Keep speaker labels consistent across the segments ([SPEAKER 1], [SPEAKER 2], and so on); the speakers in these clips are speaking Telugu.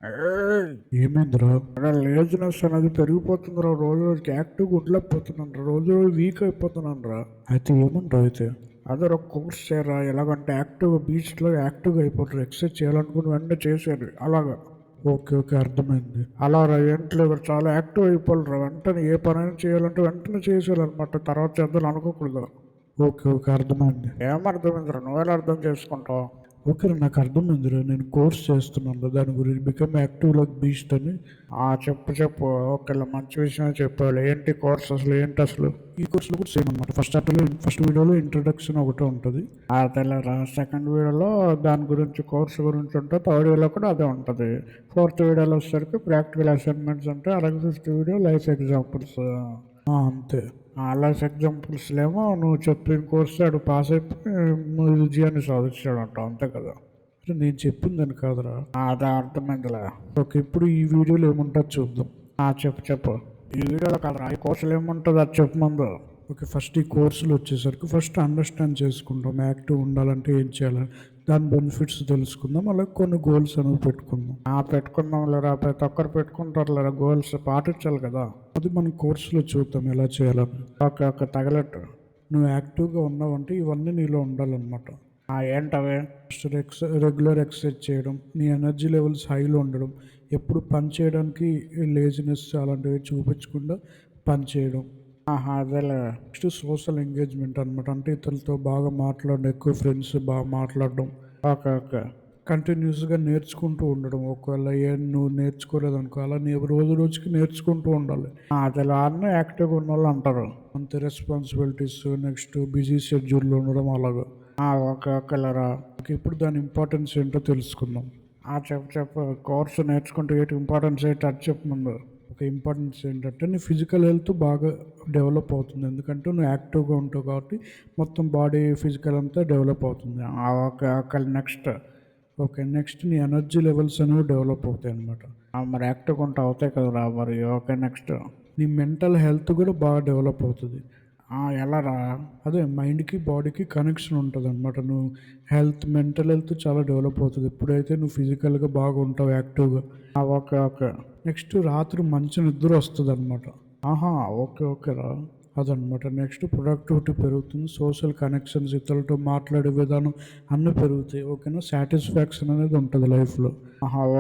[SPEAKER 1] ఏయ్!
[SPEAKER 2] ఏమైందిరా?
[SPEAKER 1] లేజినెస్ అనేది పెరిగిపోతుందిరా. రోజు రోజుకి యాక్టివ్గా ఉండలేకపోతున్నాను. రోజు రోజు వీక్ అయిపోతున్నాను రా.
[SPEAKER 2] అయితే ఏమంటావు అయితే?
[SPEAKER 1] అదే ఒక కోర్స్ చేయరా. ఎలాగంటే యాక్టివ్గా బీచ్లో యాక్టివ్గా అయిపోతారు. ఎక్సర్సైజ్ చేయాలనుకుని వెంటనే చేసేది అలాగా.
[SPEAKER 2] ఓకే, ఓకే, అర్థమైంది.
[SPEAKER 1] అలా రా. ఏంటి చాలా యాక్టివ్ అయిపోవాలి. వెంటనే ఏ పనైనా చేయాలంటే వెంటనే చేసేయాలన్నమాట. తర్వాత చేద్దాం అనుకోకూడదు.
[SPEAKER 2] ఓకే, ఓకే, అర్థమైంది.
[SPEAKER 1] ఏమర్థమైందిరా? నువ్వెలా అర్థం చేసుకుంటావు?
[SPEAKER 2] ఓకే, నాకు అర్థమైందిరా. నేను కోర్స్ చేస్తున్నాను దాని గురించి, బికమ్ యాక్టివ్ లైక్ బీస్ట్ అని.
[SPEAKER 1] చెప్పు చెప్పు. ఓకేలా మంచి విషయం చెప్పాలి. ఏంటి కోర్స్ అసలు ఏంటి అసలు?
[SPEAKER 2] ఈ కోర్సులో కూడా సేమ్ అనమాట. ఫస్ట్ వీడియోలో ఇంట్రొడక్షన్ ఒకటే ఉంటుంది.
[SPEAKER 1] తెల్లరా. సెకండ్ వీడియోలో దాని గురించి కోర్స్ గురించి ఉంటుంది. థర్డ్ వీడియోలో కూడా అదే ఉంటుంది. ఫోర్త్ వీడియోలో వచ్చేసరికి ప్రాక్టికల్ అసైన్మెంట్స్ ఉంటాయి. అలాగే ఫిఫ్త్ వీడియో లైఫ్ ఎగ్జాంపుల్స్.
[SPEAKER 2] అంతే.
[SPEAKER 1] లైఫ్ ఎగ్జాంపుల్స్లో ఏమో నువ్వు చెప్పిన కోర్సు అటు పాస్ అయిపోయి నువ్వు విజయాన్ని సాధించాడు అంటావు. అంతే కదా?
[SPEAKER 2] అంటే నేను చెప్పిందని కాదురా.
[SPEAKER 1] అదే అర్థమైందిలే.
[SPEAKER 2] ఓకే, ఇప్పుడు ఈ వీడియోలో ఏముంటుందో చూద్దాం.
[SPEAKER 1] చెప్పు చెప్పు. ఈ వీడియోలో కదరా, ఈ కోర్సులో ఏముంటుంది అది చెప్పు ముందు.
[SPEAKER 2] ఓకే, ఫస్ట్ ఈ కోర్సులు వచ్చేసరికి ఫస్ట్ అండర్స్టాండ్ చేసుకుంటాం యాక్టివ్ ఉండాలంటే ఏం చేయాలి, దాని బెనిఫిట్స్ తెలుసుకుందాం, అలాగే కొన్ని గోల్స్ అనేవి పెట్టుకుందాం.
[SPEAKER 1] పెట్టుకుందాం లేరా. ప్రతి ఒక్కరు పెట్టుకుంటారు లేరా. గోల్స్ పాటించాలి కదా.
[SPEAKER 2] అది మనం కోర్సులో చూద్దాం ఎలా చేయాలని.
[SPEAKER 1] ఓకే ఓకే, తగలట్టు.
[SPEAKER 2] నువ్వు యాక్టివ్గా ఉన్నావంటే ఇవన్నీ నీలో ఉండాలన్నమాట.
[SPEAKER 1] ఏంటవి?
[SPEAKER 2] ఫస్ట్ రెగ్యులర్ ఎక్సర్సైజ్ చేయడం, నీ ఎనర్జీ లెవెల్స్ హైలో ఉండడం, ఎప్పుడు పని చేయడానికి లేజినెస్ అలాంటివి చూపించకుండా పని చేయడం.
[SPEAKER 1] అదేలే.
[SPEAKER 2] నెక్స్ట్ సోషల్ ఎంగేజ్మెంట్ అనమాట. అంటే ఇతరులతో బాగా మాట్లాడడం, ఎక్కువ ఫ్రెండ్స్ బాగా మాట్లాడడం.
[SPEAKER 1] Okay okay.
[SPEAKER 2] కంటిన్యూస్గా నేర్చుకుంటూ ఉండడం. ఒకవేళ నువ్వు నేర్చుకోలేదనుకో, అలా నీ రోజు రోజుకి నేర్చుకుంటూ ఉండాలి.
[SPEAKER 1] అదేలా అన్నీ యాక్టివ్గా ఉన్న వాళ్ళు అంటారు.
[SPEAKER 2] అంతే. రెస్పాన్సిబిలిటీస్, నెక్స్ట్ బిజీ షెడ్యూల్లో ఉండడం అలాగా.
[SPEAKER 1] ఓకే ఓకే లేరా.
[SPEAKER 2] ఇప్పుడు దాని ఇంపార్టెన్స్ ఏంటో తెలుసుకుందాం.
[SPEAKER 1] చెప్పు చెప్పు. కోర్సు నేర్చుకుంటే ఏంటి ఇంపార్టెన్స్ ఏంటి అది చెప్పు ముందు.
[SPEAKER 2] ఒక ఇంపార్టెన్స్ ఏంటంటే నీ ఫిజికల్ హెల్త్ బాగా డెవలప్ అవుతుంది. ఎందుకంటే నువ్వు యాక్టివ్గా ఉంటావు కాబట్టి మొత్తం బాడీ ఫిజికల్ అంతా డెవలప్ అవుతుంది.
[SPEAKER 1] Okay okay. Next.
[SPEAKER 2] Okay, next నీ ఎనర్జీ లెవెల్స్ అనేవి డెవలప్ అవుతాయి అన్నమాట.
[SPEAKER 1] మరి యాక్టివ్గా ఉంటే అవుతాయి కదరా మరి. Okay next.
[SPEAKER 2] నీ మెంటల్ హెల్త్ కూడా బాగా డెవలప్ అవుతుంది.
[SPEAKER 1] ఎలా రా?
[SPEAKER 2] అదే మైండ్కి బాడీకి కనెక్షన్ ఉంటుంది అనమాట. నువ్వు మెంటల్ హెల్త్ చాలా డెవలప్ అవుతుంది ఎప్పుడైతే నువ్వు ఫిజికల్గా బాగా ఉంటావు యాక్టివ్గా.
[SPEAKER 1] Okay okay.
[SPEAKER 2] నెక్స్ట్ రాత్రి మంచి నిద్ర వస్తుంది అనమాట.
[SPEAKER 1] ఓకే ఓకే రా.
[SPEAKER 2] అదనమాట. నెక్స్ట్ ప్రొడక్టివిటీ పెరుగుతుంది, సోషల్ కనెక్షన్స్, ఇతరులతో మాట్లాడే విధానం అన్నీ పెరుగుతాయి. ఓకేనా? సాటిస్ఫాక్షన్ అనేది ఉంటుంది లైఫ్లో.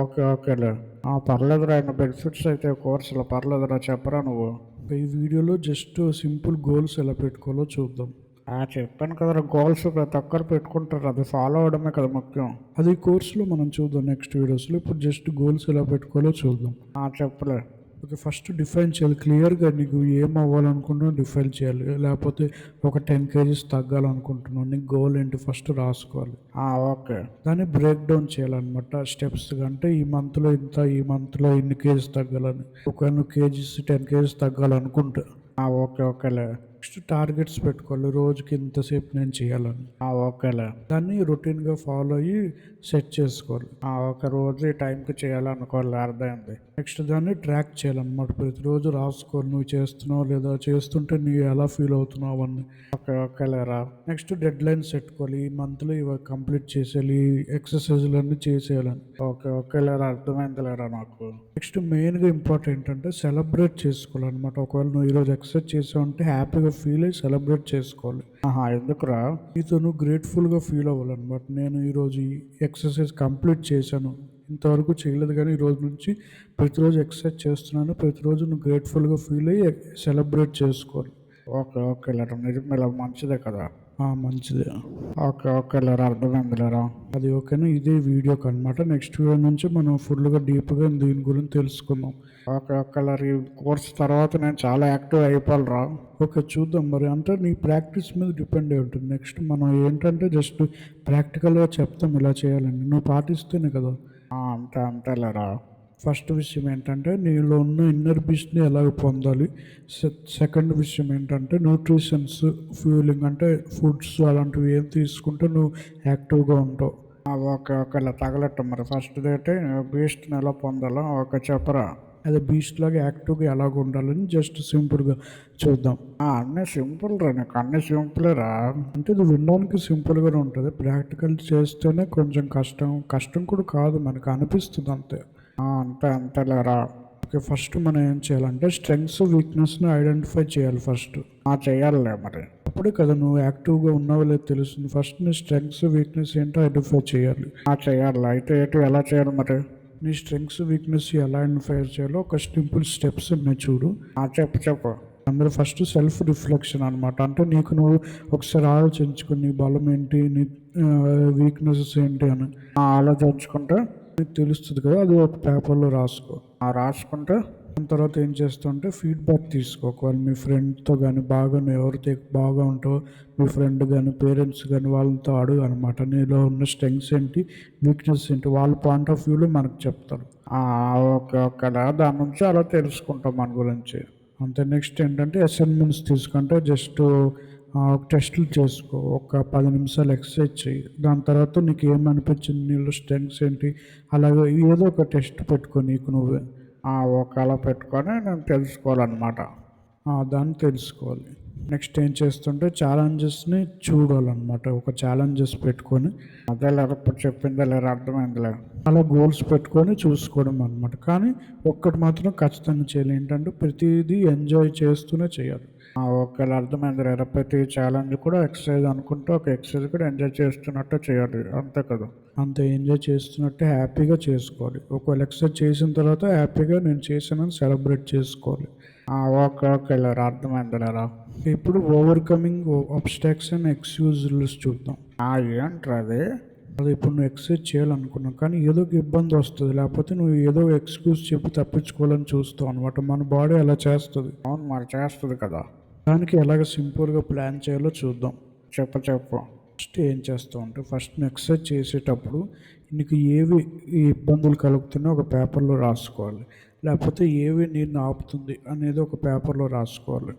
[SPEAKER 1] ఓకే ఓకేలే. పర్లేదురా. ఇంకా బెనిఫిట్స్ అయితే కోర్సులో పర్లేదురా. చెప్పరా నువ్వు.
[SPEAKER 2] ఈ వీడియోలో జస్ట్ సింపుల్ గోల్స్ ఎలా పెట్టుకోవాలో చూద్దాం.
[SPEAKER 1] చెప్పాను కదరా. గోల్స్ ప్రతి ఒక్కరు పెట్టుకుంటారు. అది ఫాలో అవడమే కదా ముఖ్యం.
[SPEAKER 2] అది కోర్సులో మనం చూద్దాం నెక్స్ట్ వీడియోస్లో. ఇప్పుడు జస్ట్ గోల్స్ ఎలా పెట్టుకోవాలో చూద్దాం.
[SPEAKER 1] చెప్పులే.
[SPEAKER 2] ఓకే, ఫస్ట్ డిఫైన్ చేయాలి క్లియర్గా. నీకు ఏం అవ్వాలనుకుంటున్నావు డిఫైన్ చేయాలి. లేకపోతే ఒక 10 kgs తగ్గాలనుకుంటున్నావు, నీకు గోల్ ఏంటి ఫస్ట్ రాసుకోవాలి.
[SPEAKER 1] ఓకే.
[SPEAKER 2] దాన్ని బ్రేక్ డౌన్ చేయాలన్నమాట స్టెప్స్గా. అంటే ఈ మంత్లో ఇంత, ఈ మంత్లో ఇన్ని కేజీస్ తగ్గాలని. ఒకవేళ నువ్వు 10 kgs తగ్గాలనుకుంటా.
[SPEAKER 1] ఓకే ఓకేలే.
[SPEAKER 2] నెక్స్ట్ టార్గెట్స్ పెట్టుకోవాలి. రోజుకి ఇంతసేపు నేను చేయాలని.
[SPEAKER 1] ఓకేలే.
[SPEAKER 2] దాన్ని రొటీన్గా ఫాలో అయ్యి సెట్ చేసుకోవాలి.
[SPEAKER 1] ఒక రోజు ఈ టైంకి చేయాలనుకోవాలి. అర్థమైంది.
[SPEAKER 2] నెక్స్ట్ దాన్ని ట్రాక్ చేయాలన్నమాట. ప్రతిరోజు రాసుకోవాలి నువ్వు చేస్తున్నావు లేదా, చేస్తుంటే నువ్వు ఎలా ఫీల్ అవుతున్నావు అవన్నీ.
[SPEAKER 1] ఓకే ఓకేలేరా.
[SPEAKER 2] నెక్స్ట్ డెడ్ లైన్స్ పెట్టుకోవాలి. ఈ మంత్లో ఇవి కంప్లీట్ చేసేయాలి, ఎక్సర్సైజులన్నీ చేసేయాలని.
[SPEAKER 1] ఓకే ఓకేలేరా. అర్థమైందిలేరా నాకు.
[SPEAKER 2] నెక్స్ట్ మెయిన్గా ఇంపార్టెంట్ అంటే సెలబ్రేట్ చేసుకోవాలన్నమాట. ఒకవేళ నువ్వు ఈరోజు ఎక్సర్సైజ్ చేసావు అంటే హ్యాపీగా ఫీల్ అయ్యి సెలబ్రేట్ చేసుకోవాలి.
[SPEAKER 1] ఎందుకురా?
[SPEAKER 2] నీతో నువ్వు గ్రేట్ఫుల్గా ఫీల్ అవ్వాలన్నమాట. నేను ఈరోజు ఈ ఎక్సర్సైజ్ కంప్లీట్ చేశాను, ఇంతవరకు చేయలేదు కానీ ఈరోజు నుంచి ప్రతిరోజు ఎక్సర్సైజ్ చేస్తున్నాను, ప్రతిరోజు నువ్వు గ్రేట్ఫుల్గా ఫీల్ అయ్యి సెలబ్రేట్ చేసుకోవాలి.
[SPEAKER 1] ఓకే ఓకేలేరా. నిజమేలా మంచిదే కదా.
[SPEAKER 2] మంచిదే.
[SPEAKER 1] ఓకే ఓకేలేరా. అర్థమైందిలేరా.
[SPEAKER 2] అది ఓకేనా? ఇదే వీడియోకి అనమాట. నెక్స్ట్ వీడియో నుంచి మనం ఫుల్గా డీప్గా దీని గురించి తెలుసుకుందాం.
[SPEAKER 1] ఓకే ఓకేలేరా. ఈ కోర్స్ తర్వాత నేను చాలా యాక్టివ్ అయిపోవాలిరా.
[SPEAKER 2] ఓకే, చూద్దాం మరి. అంటే నీ ప్రాక్టీస్ మీద డిపెండ్ అయి ఉంటుంది. నెక్స్ట్ మనం ఏంటంటే జస్ట్ ప్రాక్టికల్గా చెప్తాం ఇలా చేయాలని, నువ్వు పాటిస్తేనే కదా.
[SPEAKER 1] అంతేలేరా.
[SPEAKER 2] ఫస్ట్ విషయం ఏంటంటే నీలో ఉన్న ఇన్నర్ పీస్ని ఎలా పొందాలి. సెకండ్ విషయం ఏంటంటే న్యూట్రిషన్స్, ఫ్యూలింగ్ అంటే ఫుడ్స్ అలాంటివి ఏం తీసుకుంటే నువ్వు యాక్టివ్గా ఉంటావు.
[SPEAKER 1] ఓకే ఓకేలా తగలట్టు. మరి ఫస్ట్ అయితే బీస్ట్ని ఎలా పొందాలో ఓకే చెప్పరా.
[SPEAKER 2] అదే బీస్ట్ లాగా యాక్టివ్గా ఎలాగ ఉండాలని జస్ట్ సింపుల్గా చూద్దాం.
[SPEAKER 1] అన్నీ సింపుల్ రా. నీకు అన్నీ సింపుల్ రా.
[SPEAKER 2] అంటే ఇది వినడానికి సింపుల్గానే ఉంటుంది, ప్రాక్టికల్ చేస్తేనే కొంచెం కష్టం కూడా కాదు, మనకు అనిపిస్తుంది అంతే.
[SPEAKER 1] అంతే అంతేలేరా.
[SPEAKER 2] ఓకే, ఫస్ట్ మనం ఏం చేయాలంటే స్ట్రెంగ్స్ వీక్నెస్ని ఐడెంటిఫై చేయాలి ఫస్ట్.
[SPEAKER 1] చెయ్యాలిలే మరి.
[SPEAKER 2] అప్పుడే కదా నువ్వు యాక్టివ్గా ఉన్నావో లేదో తెలుస్తుంది. ఫస్ట్ నీ స్ట్రెంగ్స్ వీక్నెస్ ఏంటో ఐడెంటిఫై చేయాలి.
[SPEAKER 1] చెయ్యాలి. అయితే ఎలా చేయాలి మరి?
[SPEAKER 2] నీ స్ట్రెంగ్స్ వీక్నెస్ ఎలా ఐడెంటిఫై చేయాలో ఒక సింపుల్ స్టెప్స్ ఉన్నాయి చూడు.
[SPEAKER 1] చెప్పు.
[SPEAKER 2] అందులో ఫస్ట్ సెల్ఫ్ రిఫ్లెక్షన్ అనమాట. అంటే నీకు నువ్వు ఒకసారి ఆలోచించుకుని నీ బలం ఏంటి, నీ వీక్నెసెస్ ఏంటి అని
[SPEAKER 1] ఆలోచించుకుంటే
[SPEAKER 2] నీకు తెలుస్తుంది కదా. అది ఒక పేపర్లో రాసుకో.
[SPEAKER 1] రాసుకుంటే
[SPEAKER 2] దాని తర్వాత ఏం చేస్తావు అంటే ఫీడ్బ్యాక్ తీసుకో. ఒకవేళ మీ ఫ్రెండ్తో కానీ నువ్వు ఎవరితో బాగా ఉంటావో మీ ఫ్రెండ్ కానీ పేరెంట్స్ కానీ వాళ్ళతో అడుగు అనమాట. నీలో ఉన్న స్ట్రెంగ్స్ ఏంటి, వీక్నెస్ ఏంటి, వాళ్ళ పాయింట్ ఆఫ్ వ్యూలో మనకు చెప్తారు.
[SPEAKER 1] ఓకే. దాని నుంచి అలా తెలుసుకుంటాం మన గురించి.
[SPEAKER 2] అంతే. నెక్స్ట్ ఏంటంటే అసైన్మెంట్స్ తీసుకుంటే జస్ట్ టెస్టులు చేసుకో. ఒక 10 నిమిషాలు ఎక్సర్సైజ్ చేయి. దాని తర్వాత నీకు ఏమనిపించింది, నీలో స్ట్రెంగ్స్ ఏంటి, అలాగే ఏదో ఒక టెస్ట్ పెట్టుకో నీకు నువ్వే.
[SPEAKER 1] అలా పెట్టుకొని నేను తెలుసుకోవాలన్నమాట.
[SPEAKER 2] దాన్ని తెలుసుకోవాలి. నెక్స్ట్ ఏం చేస్తుంటే ఛాలెంజెస్ని చూడాలన్నమాట. ఒక ఛాలెంజెస్ పెట్టుకొని
[SPEAKER 1] ఇప్పుడు చెప్పిందే అర్థమైందిలే.
[SPEAKER 2] అలా గోల్స్ పెట్టుకొని చూసుకోవడం అనమాట. కానీ ఒక్కటి మాత్రం ఖచ్చితంగా చేయాలి, ఏంటంటే ప్రతిదీ ఎంజాయ్ చేస్తూనే చేయాలి.
[SPEAKER 1] ఓకేలా అర్థమైందిలే. ప్రతి ఛాలెంజ్ కూడా ఎక్సర్సైజ్ అనుకుంటే ఒక ఎక్సర్సైజ్ కూడా ఎంజాయ్ చేస్తున్నట్టు చేయాలి, అంతే కదా.
[SPEAKER 2] అంతే, ఎంజాయ్ చేస్తున్నట్టే హ్యాపీగా చేసుకోవాలి. ఒకవేళ ఎక్సర్సైజ్ చేసిన తర్వాత హ్యాపీగా నేను చేశానని సెలబ్రేట్ చేసుకోవాలి.
[SPEAKER 1] ఓకేలేరా అర్థమైందిలేరా.
[SPEAKER 2] ఇప్పుడు ఓవర్కమింగ్ అబ్స్టాక్స్ అండ్ ఎక్స్క్యూజెస్ చూద్దాం.
[SPEAKER 1] ఏంట్రా అది?
[SPEAKER 2] అది ఇప్పుడు నువ్వు ఎక్సర్సైజ్ చేయాలనుకున్నావు కానీ ఏదో ఒక ఇబ్బంది వస్తుంది, లేకపోతే నువ్వు ఏదో ఎక్స్క్యూజ్ చెప్పి తప్పించుకోవాలని చూస్తావు అనమాట. మన బాడీ అలా చేస్తుంది.
[SPEAKER 1] అవును మరి, చేస్తుంది కదా.
[SPEAKER 2] దానికి ఎలాగ సింపుల్గా ప్లాన్ చేయాలో చూద్దాం.
[SPEAKER 1] చెప్పు.
[SPEAKER 2] ఫస్ట్ ఏం చేస్తావు అంటే ఫస్ట్ నువ్వు ఎక్సర్సైజ్ చేసేటప్పుడు నీకు ఏవి ఈ ఇబ్బందులు కలుగుతున్నాయో ఒక పేపర్లో రాసుకోవాలి, లేకపోతే ఏవి నేను ఆపుతుంది అనేది ఒక పేపర్లో రాసుకోవాలి.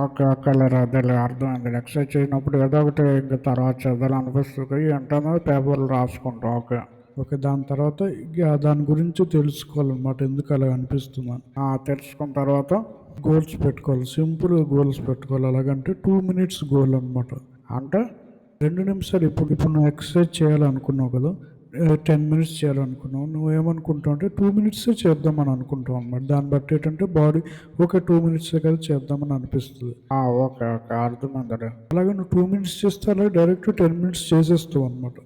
[SPEAKER 1] ఓకేలేరా, అదేలే అర్థమైంది. ఎక్సర్సైజ్ చేసినప్పుడు ఏదో ఒకటి ఇంకా తర్వాత చదవాలనిపిస్తుంది, ఏంటో పేపర్లు రాసుకుంటాం.
[SPEAKER 2] ఓకే, దాని తర్వాత దాని గురించి తెలుసుకోవాలన్నమాట, ఎందుకు అలా అనిపిస్తుందని.
[SPEAKER 1] తెలుసుకున్న తర్వాత
[SPEAKER 2] గోల్స్ పెట్టుకోవాలి, సింపుల్గా గోల్స్ పెట్టుకోవాలి. అలాగంటే 2 minutes గోల్ అనమాట.
[SPEAKER 1] అంటే
[SPEAKER 2] 2 నిమిషాలు. ఇప్పుడు నువ్వు ఎక్సర్సైజ్ చేయాలనుకున్నావు కదా, 10 minutes చేయాలనుకున్నావు, నువ్వేమనుకుంటావు అంటే 2 minutes చేద్దామని అనుకుంటావు అనమాట. దాన్ని బట్టి ఏంటంటే బాడీ ఒక 2 minutes కదా చేద్దామని అనిపిస్తుంది.
[SPEAKER 1] ఓకే అర్థమైంది.
[SPEAKER 2] అలాగే నువ్వు 2 minutes చేస్తే అలాగే డైరెక్ట్ 10 minutes చేసేస్తావు అనమాట.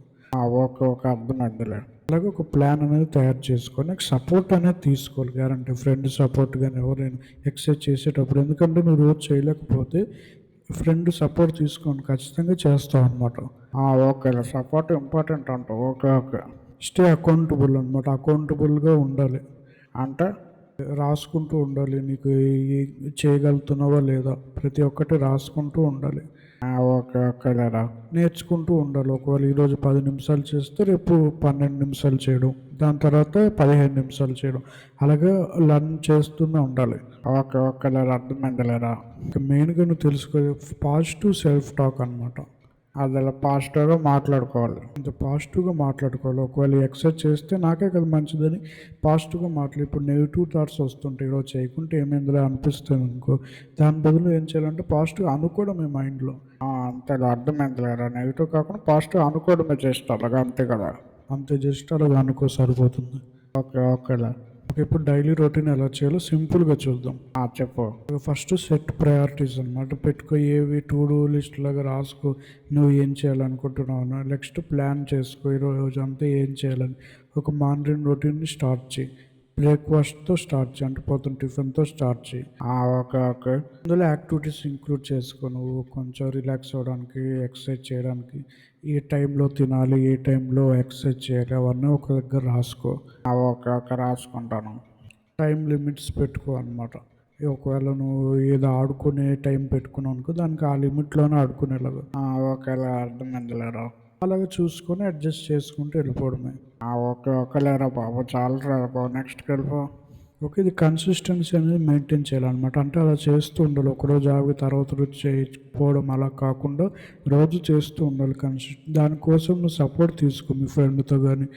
[SPEAKER 1] ఓకే అర్థమైందిలే.
[SPEAKER 2] అలాగే ఒక ప్లాన్ అనేది తయారు చేసుకొని సపోర్ట్ అనేది తీసుకోవాలి, గ్యారంటీ. ఫ్రెండ్ సపోర్ట్ కానీ ఎవరైనా ఎక్సర్సైజ్ చేసేటప్పుడు, ఎందుకంటే నువ్వు రోజు చేయలేకపోతే ఫ్రెండ్ సపోర్ట్ తీసుకొని ఖచ్చితంగా చేస్తావు అనమాట.
[SPEAKER 1] ఓకేలే, సపోర్ట్ ఇంపార్టెంట్ అంటావు. ఓకే.
[SPEAKER 2] స్టే అకౌంటబుల్ అనమాట. అకౌంటబుల్గా ఉండాలి
[SPEAKER 1] అంటే
[SPEAKER 2] రాసుకుంటూ ఉండాలి, నీకు చేయగలుగుతున్నావా లేదా ప్రతి ఒక్కటి రాసుకుంటూ ఉండాలి.
[SPEAKER 1] ఓకేలేరా.
[SPEAKER 2] నేర్చుకుంటూ ఉండాలి. ఒకవేళ ఈరోజు 10 నిమిషాలు చేస్తే రేపు 12 నిమిషాలు చేయడం, దాని తర్వాత 15 నిమిషాలు చేయడం, అలాగే లర్న్ చేస్తూనే ఉండాలి.
[SPEAKER 1] ఓకేలేరా అర్థమైందిలేరా.
[SPEAKER 2] మెయిన్గా నువ్వు తెలుసుకో పాజిటివ్ సెల్ఫ్ టాక్ అనమాట.
[SPEAKER 1] అదిలా పాజిటివ్గా మాట్లాడుకోవాలి.
[SPEAKER 2] అంత పాజిటివ్గా మాట్లాడుకోవాలి. ఒకవేళ ఎక్సర్సైజ్ చేస్తే నాకే కదా మంచిదని పాజిటివ్గా మాట్లాడి. ఇప్పుడు నెగిటివ్ థాట్స్ వస్తుంటాయి, ఈరోజు చేయకుంటే ఏమైందిలే అనిపిస్తుంది అనుకో, దాని బదులు ఏం చేయాలంటే పాజిటివ్ అనుకోవడమే మైండ్లో.
[SPEAKER 1] అంతేగా అర్థమైందిలేరా. నెగిటివ్ కాకుండా పాజిటివ్ అనుకోవడమే జస్ట్ అలాగా, అంతే కదా.
[SPEAKER 2] అంతే, జస్ట్ అలాగా అనుకో సరిపోతుంది.
[SPEAKER 1] ఓకేలే.
[SPEAKER 2] ఇప్పుడు డైలీ రొటీన్ ఎలా చేయాలో సింపుల్గా చూద్దాం.
[SPEAKER 1] చెప్పు.
[SPEAKER 2] ఫస్ట్ సెట్ ప్రయారిటీస్ అనమాట. పెట్టుకో, ఏవి టు డూ లిస్ట్ లాగా రాసుకో నువ్వు ఏం చేయాలనుకుంటున్నావు. నెక్స్ట్ ప్లాన్ చేసుకో, ఈరోజు అంతా ఏం చేయాలని. ఒక మార్నింగ్ రొటీన్ని స్టార్ట్ చేయి. బ్రేక్ఫాస్ట్తో స్టార్ట్ చేయి, అంటే పొద్దున్న టిఫిన్తో స్టార్ట్ చేయి.
[SPEAKER 1] ఓకే.
[SPEAKER 2] అందులో యాక్టివిటీస్ ఇంక్లూడ్ చేసుకో. నువ్వు కొంచెం రిలాక్స్ అవ్వడానికి, ఎక్సర్సైజ్ చేయడానికి, ఏ టైంలో తినాలి, ఏ టైంలో ఎక్సర్సైజ్ చేయాలి, అవన్నీ ఒక దగ్గర రాసుకో.
[SPEAKER 1] ఓకే రాసుకుంటాను.
[SPEAKER 2] టైం లిమిట్స్ పెట్టుకో అనమాట. ఒకవేళ నువ్వు ఏదో ఆడుకునే టైం పెట్టుకున్నావు అనుకో, దానికి ఆ లిమిట్లోనే ఆడుకునేలాగా.
[SPEAKER 1] ఓకేలా అర్థమైందిలేరా.
[SPEAKER 2] అలాగే చూసుకొని అడ్జస్ట్ చేసుకుంటూ వెళ్ళిపోవడమే.
[SPEAKER 1] ఓకేలేరా బాబు, చాలా బాబు. నెక్స్ట్కి వెళ్ళిపో.
[SPEAKER 2] ఓకే, ఇది కన్సిస్టెన్సీ అనేది మెయింటైన్ చేయాలన్నమాట. అంటే అలా చేస్తూ ఉండాలి. ఒకరోజు ఆగి తర్వాత రోజు చేయకపోవడం అలా కాకుండా రోజు చేస్తూ ఉండాలి దానికోసం నువ్వు సపోర్ట్ తీసుకో మీ ఫ్రెండ్తో కానీ.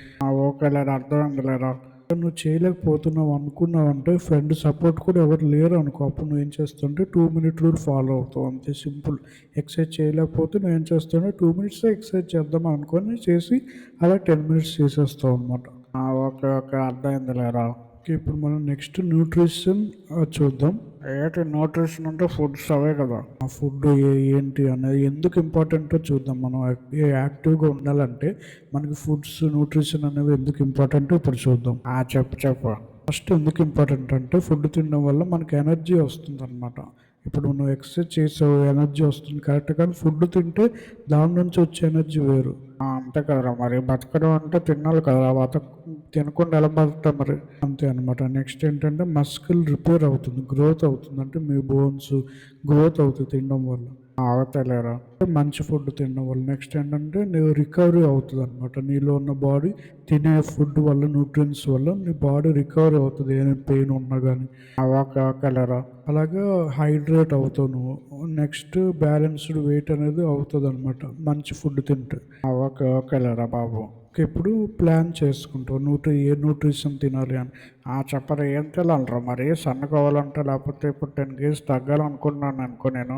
[SPEAKER 1] ఓకేలేరా అర్థమైందిలేరా.
[SPEAKER 2] నువ్వు చేయలేకపోతున్నావు అనుకున్నావంటే ఫ్రెండ్ సపోర్ట్ కూడా ఎవరు లేరు అనుకో, అప్పుడు నువ్వు ఏం చేస్తుంటే 2 minute రూల్ ఫాలో అవుతావు, అంతే సింపుల్. ఎక్సర్సైజ్ చేయలేకపోతే నువ్వేం చేస్తావు 2 minutes ఎక్సర్సైజ్ చేద్దాం అనుకొని చేసి అలా 10 minutes చేసేస్తావు అనమాట.
[SPEAKER 1] ఓకే ఓకే, అర్థమైంది లేరా.
[SPEAKER 2] ఓకే, ఇప్పుడు మనం నెక్స్ట్ న్యూట్రిషన్ చూద్దాం.
[SPEAKER 1] ఏంటి న్యూట్రిషన్ అంటే ఫుడ్స్ అవే కదా.
[SPEAKER 2] ఆ ఫుడ్ ఏంటి అనేది ఎందుకు ఇంపార్టెంటో చూద్దాం. మనం యాక్టివ్గా ఉండాలంటే మనకి ఫుడ్స్ న్యూట్రిషన్ అనేవి ఎందుకు ఇంపార్టెంటో ఇప్పుడు చూద్దాం.
[SPEAKER 1] చెప్పు చెప్పు.
[SPEAKER 2] ఫస్ట్ ఎందుకు ఇంపార్టెంట్ అంటే ఫుడ్ తినడం వల్ల మనకి ఎనర్జీ వస్తుంది అనమాట. ఇప్పుడు నువ్వు ఎక్సర్సైజ్ చేసావు, ఎనర్జీ వస్తుంది కరెక్ట్, కానీ ఫుడ్ తింటే దాని నుంచి వచ్చే ఎనర్జీ వేరు.
[SPEAKER 1] అంతే కదరా, మరి బతకడం అంటే తినాలి కదా, తినకుండా ఎలా బతుకుతాం మరి.
[SPEAKER 2] అంతే అనమాట. నెక్స్ట్ ఏంటంటే మస్కిల్ రిపేర్ అవుతుంది, గ్రోత్ అవుతుంది, అంటే మీ బోన్స్ గ్రోత్ అవుతుంది తినడం వల్ల.
[SPEAKER 1] అవుతలేరా.
[SPEAKER 2] మంచి ఫుడ్ తినడం వల్ల. నెక్స్ట్ ఏంటంటే నీవు రికవరీ అవుతుంది అనమాట. నీలో ఉన్న బాడీ తినే ఫుడ్ వల్ల, న్యూట్రియన్స్ వల్ల నీ బాడీ రికవరీ అవుతుంది, ఏమైనా పెయిన్ ఉన్నా కానీ.
[SPEAKER 1] ఓకే ఓకేలేరా.
[SPEAKER 2] అలాగా హైడ్రేట్ అవుతావు నువ్వు. నెక్స్ట్ బ్యాలెన్స్డ్ వెయిట్ అనేది అవుతుంది అనమాట మంచి ఫుడ్ తింటే.
[SPEAKER 1] ఓకే ఓకేలేరా బాబు.
[SPEAKER 2] ఇప్పుడు ప్లాన్ చేసుకుంటావు ఏ న్యూట్రిషన్ తినాలి అని.
[SPEAKER 1] చెప్పరా, ఏం తినాలరా మరి? సన్నగవ్వాలంటే, లేకపోతే ఇప్పుడు 10 kgs తగ్గాలనుకున్నాను అనుకో, నేను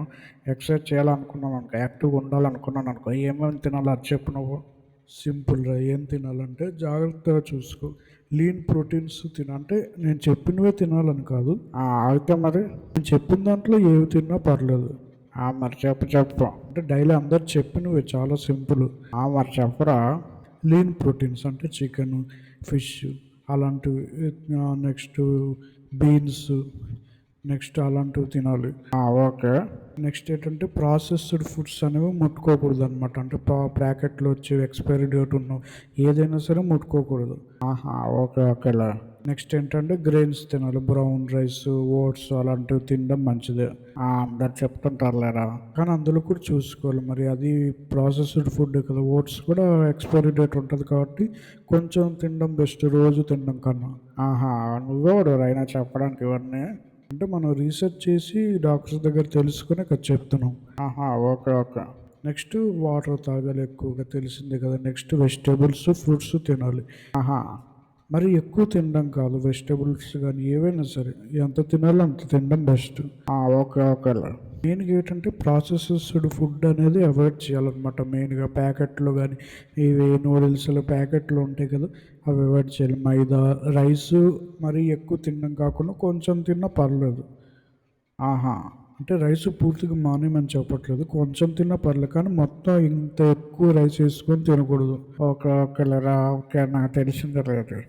[SPEAKER 1] ఎక్సర్సైజ్ చేయాలనుకున్నాను అనుకో, యాక్టివ్గా ఉండాలనుకున్నాను అనుకో, ఏమేమి తినాలో అది చెప్పు నువ్వు.
[SPEAKER 2] సింపుల్గా ఏం తినాలంటే జాగ్రత్తగా చూసుకో. లీన్ ప్రోటీన్స్ అంటే నేను చెప్పినవే తినాలని కాదు.
[SPEAKER 1] అయితే మరి
[SPEAKER 2] నేను చెప్పిన దాంట్లో ఏవి తిన్నా పర్లేదు.
[SPEAKER 1] మరి చెప్పు చెప్పు.
[SPEAKER 2] అంటే డైలీ అందరు చెప్పినవే, చాలా సింపుల్.
[SPEAKER 1] మరి చెప్పురా.
[SPEAKER 2] లీన్ ప్రోటీన్స్ అంటే చికెన్, ఫిష్ అలాంటివి, నెక్స్ట్ బీన్స్, నెక్స్ట్ అలాంటివి తినాలి.
[SPEAKER 1] ఓకే.
[SPEAKER 2] నెక్స్ట్ ఏంటంటే ప్రాసెస్డ్ ఫుడ్స్ అనేవి ముట్టుకోకూడదు అనమాట. అంటే ప్యాకెట్లో వచ్చి ఎక్స్పైరీ డేట్ ఉన్న ఏదైనా సరే ముట్టుకోకూడదు.
[SPEAKER 1] ఓకే ఓకేలే.
[SPEAKER 2] నెక్స్ట్ ఏంటంటే గ్రెయిన్స్ తినాలి, బ్రౌన్ రైస్, ఓట్స్ అలాంటివి తినడం మంచిదే.
[SPEAKER 1] అందరు చెప్తుంటారులేరా.
[SPEAKER 2] కానీ అందులో కూడా చూసుకోవాలి, మరి అది ప్రాసెస్డ్ ఫుడ్ కదా, ఓట్స్ కూడా ఎక్స్పైరీ డేట్ ఉంటుంది కాబట్టి కొంచెం తినడం బెస్ట్ రోజు తినడం కన్నా.
[SPEAKER 1] నువ్వెవడు అయినా చెప్పడానికి ఇవన్నీ?
[SPEAKER 2] అంటే మనం రీసెర్చ్ చేసి డాక్టర్స్ దగ్గర తెలుసుకుని ఇక్కడ చెప్తున్నాం.
[SPEAKER 1] Okay okay.
[SPEAKER 2] నెక్స్ట్ వాటర్ తాగాలి ఎక్కువగా, తెలిసిందే కదా. నెక్స్ట్ వెజిటేబుల్స్, ఫ్రూట్స్ తినాలి. మరి ఎక్కువ తినడం కాదు, వెజిటేబుల్స్ కానీ ఏవైనా సరే ఎంత తినాలో అంత తినడం బెస్ట్.
[SPEAKER 1] ఓకే ఓకేలే.
[SPEAKER 2] మెయిన్గా ఏంటంటే ప్రాసెస్డ్ ఫుడ్ అనేది అవాయిడ్ చేయాలన్నమాట. మెయిన్గా ప్యాకెట్లు కానీ ఇవి నూడిల్స్లో ప్యాకెట్లు ఉంటాయి కదా, అవి అవాయిడ్ చేయాలి. మైదా, రైస్ మరి ఎక్కువ తినడం కాకుండా కొంచెం తిన్నా పర్లేదు. అంటే రైస్ పూర్తిగా మానేమని చెప్పట్లేదు, కొంచెం తిన్నా పర్లేదు, కానీ మొత్తం ఇంత ఎక్కువ రైస్ వేసుకొని తినకూడదు.
[SPEAKER 1] ఓకే ఓకేలేరా. ఓకే, నాకు తెలిసిందే లేదు.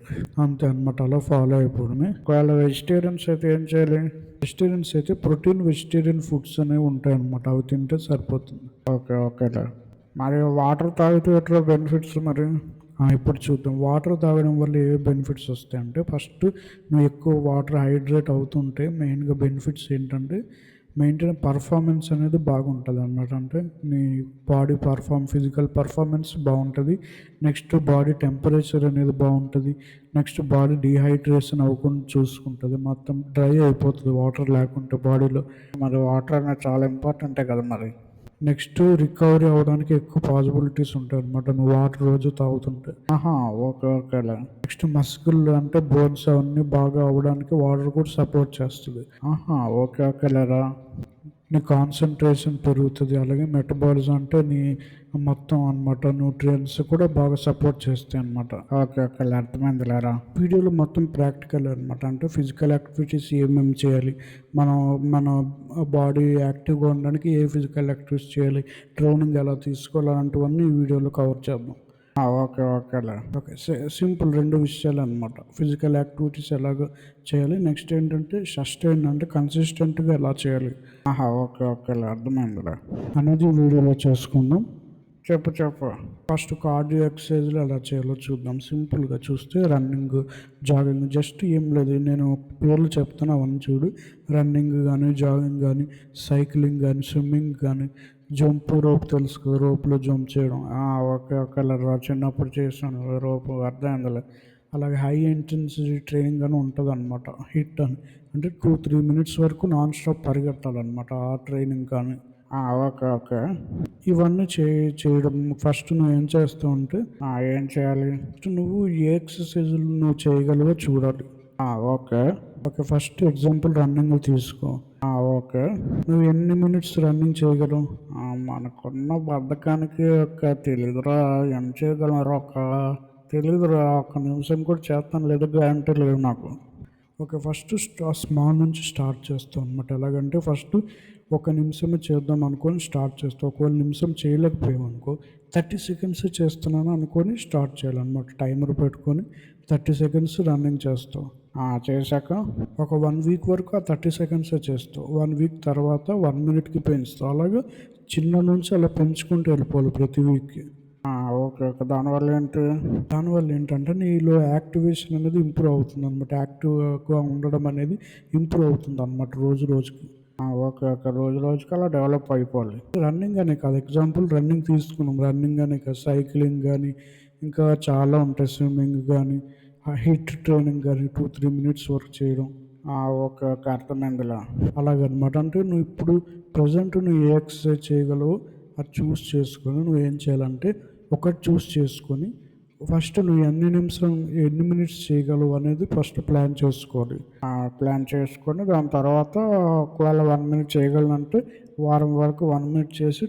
[SPEAKER 2] అంతే అనమాట, అలా ఫాలో అయిపోవడమే.
[SPEAKER 1] ఒకవేళ వెజిటేరియన్స్ అయితే ఏం చేయాలి?
[SPEAKER 2] వెజిటేరియన్స్ అయితే ప్రోటీన్ వెజిటేరియన్ ఫుడ్స్ అనేవి ఉంటాయి అనమాట, అవి తింటే సరిపోతుంది.
[SPEAKER 1] ఓకే ఓకేలే. మరి వాటర్ తాగితే ఎట్లా బెనిఫిట్స్ మరి?
[SPEAKER 2] ఇప్పుడు చూద్దాం వాటర్ తాగడం వల్ల ఏ బెనిఫిట్స్ వస్తాయంటే, ఫస్ట్ నువ్వు ఎక్కువ వాటర్ హైడ్రేట్ అవుతుంటే మెయిన్గా బెనిఫిట్స్ ఏంటంటే మెయింటైన్ పర్ఫార్మెన్స్ అనేది బాగుంటుంది అన్నమాట. అంటే నీ బాడీ ఫిజికల్ పర్ఫార్మెన్స్ బాగుంటుంది. నెక్స్ట్ బాడీ టెంపరేచర్ అనేది బాగుంటుంది. నెక్స్ట్ బాడీ డీహైడ్రేషన్ అవ్వకుండా చూసుకుంటుంది, మొత్తం డ్రై అయిపోతుంది వాటర్ లేకుంటే బాడీలో.
[SPEAKER 1] మరి వాటర్ అనేది చాలా ఇంపార్టెంటే కదా మరి.
[SPEAKER 2] నెక్స్ట్ రికవరీ అవ్వడానికి ఎక్కువ పాసిబిలిటీస్ ఉంటాయి అనమాట నువ్వు వాటర్ రోజు తాగుతుంటే.
[SPEAKER 1] ఓకే ఓకేలే.
[SPEAKER 2] నెక్స్ట్ మస్కుల్ అంటే బోన్స్ అవన్నీ బాగా అవ్వడానికి వాటర్ కూడా సపోర్ట్ చేస్తుంది.
[SPEAKER 1] ఓకే ఓకేలేరా.
[SPEAKER 2] నీ కాన్సన్ట్రేషన్ పెరుగుతుంది, అలాగే మెటబాలిజం అంటే నీ మొత్తం అనమాట న్యూట్రియన్స్ కూడా బాగా సపోర్ట్ చేస్తాయి అనమాట.
[SPEAKER 1] ఓకే ఓకే, అర్థమైంది లేరా.
[SPEAKER 2] వీడియోలో మొత్తం ప్రాక్టికల్ అనమాట. అంటే ఫిజికల్ యాక్టివిటీస్ ఏమేమి చేయాలి, మన బాడీ యాక్టివ్గా ఉండడానికి ఏ ఫిజికల్ యాక్టివిటీస్ చేయాలి, ట్రైనింగ్ ఎలా తీసుకోవాలి, అలాంటివన్నీ ఈ వీడియోలో కవర్ చేద్దాం.
[SPEAKER 1] ఓకే ఓకేలే.
[SPEAKER 2] ఓకే, సింపుల్ 2 విషయాలు అనమాట. ఫిజికల్ యాక్టివిటీస్ ఎలాగ చేయాలి, నెక్స్ట్ ఏంటంటే సస్టైన్ అంటే కన్సిస్టెంట్గా ఎలా చేయాలి.
[SPEAKER 1] ఓకే ఓకేలే, అర్థమైందిలే.
[SPEAKER 2] అనేది వీడియోలో చేసుకుందాం.
[SPEAKER 1] చెప్పు చెప్పు.
[SPEAKER 2] ఫస్ట్ కార్డియో ఎక్సర్సైజ్లు ఎలా చేయాలో చూద్దాం. సింపుల్గా చూస్తే రన్నింగ్, జాగింగ్, జస్ట్ ఏం లేదు, నేను పేర్లు చెప్తాను అవన్నీ చూడు. రన్నింగ్ కానీ, జాగింగ్ కానీ, సైక్లింగ్ కానీ, స్విమ్మింగ్ కానీ, జంప్ రోప్ తెలుసు కదా, రోప్లో జంప్ చేయడం.
[SPEAKER 1] ఓకే ఓకేలే, చిన్నప్పుడు చేసాను రోపు, అర్థమైందిలే.
[SPEAKER 2] అలాగే హై ఇంటెన్సిటీ ట్రైనింగ్ అని ఉంటుంది అనమాట, హిట్ అని, అంటే 2-3 మినిట్స్ వరకు నాన్ స్టాప్ పరిగెట్టాలన్నమాట ఆ ట్రైనింగ్ కానీ.
[SPEAKER 1] Okay okay.
[SPEAKER 2] ఇవన్నీ చేయడం ఫస్ట్ నువ్వు ఏం చేస్తావు అంటే,
[SPEAKER 1] ఏం చేయాలి?
[SPEAKER 2] ఫస్ట్ నువ్వు ఏ ఎక్సర్సైజులు నువ్వు చేయగలవో చూడాలి.
[SPEAKER 1] Okay
[SPEAKER 2] okay, first example running తీసుకో.
[SPEAKER 1] ఓకే.
[SPEAKER 2] నువ్వు ఎన్ని మినిట్స్ రన్నింగ్ చేయగలవు?
[SPEAKER 1] మనకున్న బద్ధకానికి ఒక తెలియదురా, ఏం చేయగలరా, ఒక తెలీదురా, ఒక్క నిమిషం కూడా చేస్తాను లేదో గ్యారంటీ లేదు నాకు.
[SPEAKER 2] ఓకే. ఫస్ట్ స్మాల్ నుంచి స్టార్ట్ చేస్తాం అనమాట. ఎలాగంటే ఫస్ట్ ఒక నిమిషమే చేద్దాం అనుకోని స్టార్ట్ చేస్తాం. ఒకవేళ నిమిషం చేయలేకపోయామనుకో 30 సెకండ్స్ చేస్తున్నాను అనుకోని స్టార్ట్ చేయాలన్నమాట. టైమర్ పెట్టుకొని 30 సెకండ్స్ రన్నింగ్ చేస్తాం.
[SPEAKER 1] చేశాక
[SPEAKER 2] ఒక 1 వీక్ వరకు ఆ 30 సెకండ్సే చేస్తావు. 1 వీక్ తర్వాత 1 మినిట్‌కి పెంచుతావు. అలాగా చిన్న నుంచి అలా పెంచుకుంటూ వెళ్ళిపోవాలి ప్రతి వీక్‌కి.
[SPEAKER 1] ఓకే. ఓకే. దానివల్ల ఏంటి?
[SPEAKER 2] దానివల్ల ఏంటంటే నీలో యాక్టివేషన్ అనేది ఇంప్రూవ్ అవుతుందనమాట. యాక్టివ్‌గా ఉండడం అనేది ఇంప్రూవ్ అవుతుందనమాట రోజు రోజుకి.
[SPEAKER 1] ఓకే. ఓకే. రోజు రోజుకి అలా డెవలప్ అయిపోవాలి.
[SPEAKER 2] రన్నింగ్ అనే కాదు, ఎగ్జాంపుల్ రన్నింగ్ తీసుకున్నాం. రన్నింగ్ అనే కాదు, సైక్లింగ్ గానీ, ఇంకా చాలా ఉంటాయి. స్విమ్మింగ్ గానీ, హిట్ ట్రైనింగ్ గానీ 2, 3 మినిట్స్ వర్క్ చేయడం.
[SPEAKER 1] ఓకే. ఓకే. అర్థమైందిలే.
[SPEAKER 2] అలాగనమాట. అంటే నువ్వు ఇప్పుడు ప్రెజెంట్ నువ్వు ఏ ఎక్సర్సైజ్ చేయగలవో అది చూస్ చేసుకొని నువ్వేం చేయాలంటే ఒకటి చూస్ చేసుకొని ఫస్ట్ నువ్వు ఎన్ని మినిట్స్ చేయగలవు అనేది ఫస్ట్ ప్లాన్ చేసుకోవాలి.
[SPEAKER 1] ప్లాన్ చేసుకొని దాని తర్వాత ఒకవేళ 1 మినిట్ చేయగలనంటే వారం వరకు 1 మినిట్ చేసి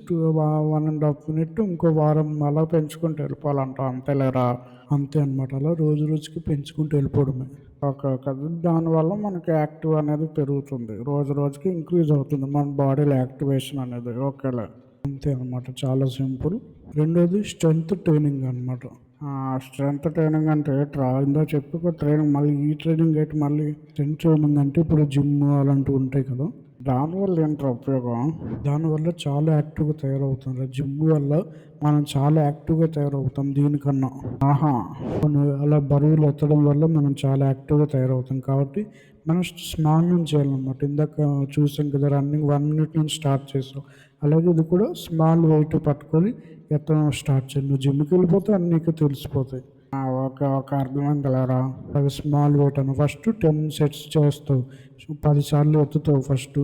[SPEAKER 1] 1½ మినిట్ ఇంకో వారం అలా పెంచుకుంటూ వెళ్ళిపోవాలంట. అంతేలేరా?
[SPEAKER 2] అంతే అనమాట. అలా రోజు రోజుకి పెంచుకుంటూ వెళ్ళిపోవడమే.
[SPEAKER 1] ఓకే. ఓకే. దానివల్ల మనకి యాక్టివ్ అనేది పెరుగుతుంది. రోజు రోజుకి ఇంక్రీజ్ అవుతుంది మన బాడీలో యాక్టివేషన్ అనేది. ఓకేలే.
[SPEAKER 2] అంతే అనమాట. చాలా సింపుల్. రెండోది స్ట్రెంత్ ట్రైనింగ్ అనమాట.
[SPEAKER 1] స్ట్రెంత్ ట్రైనింగ్ అంటే ఏంట్రా? ఇందాక చెప్పుకో ట్రైనింగ్, మళ్ళీ ఈ ట్రైనింగ్ ఏంటి మళ్ళీ?
[SPEAKER 2] స్ట్రెంత్ ట్రైనింగ్ అంటే ఇప్పుడు జిమ్ అలాంటివి ఉంటాయి కదా,
[SPEAKER 1] దానివల్ల ఏంట్రా ఉపయోగం?
[SPEAKER 2] దానివల్ల చాలా యాక్టివ్గా తయారవుతాం. జిమ్ వల్ల మనం చాలా యాక్టివ్గా తయారవుతాం దీనికన్నా.
[SPEAKER 1] ఆహా!
[SPEAKER 2] అలా బరువులు ఎత్తడం వల్ల మనం చాలా యాక్టివ్గా తయారవుతాం. కాబట్టి మనం స్మాల్ నుంచి చేయాలన్నమాట. ఇందాక చూసాం కదా, రన్నింగ్ 1 మినిట్ నుంచి స్టార్ట్ చేసాం. అలాగే ఇది కూడా స్మాల్ వెయిట్ పట్టుకొని ఎత్తడం స్టార్ట్ చేయండి. నువ్వు జిమ్కి వెళ్ళిపోతే అన్నీ నీకు తెలిసిపోతాయి.
[SPEAKER 1] ఓకే. ఓకే. అర్థమైందిలేరా.
[SPEAKER 2] అలాగే స్మాల్ వెయిట్ అని ఫస్ట్ 10 సెట్స్ చేస్తావు. 10 సార్లు ఎత్తుతావు ఫస్ట్.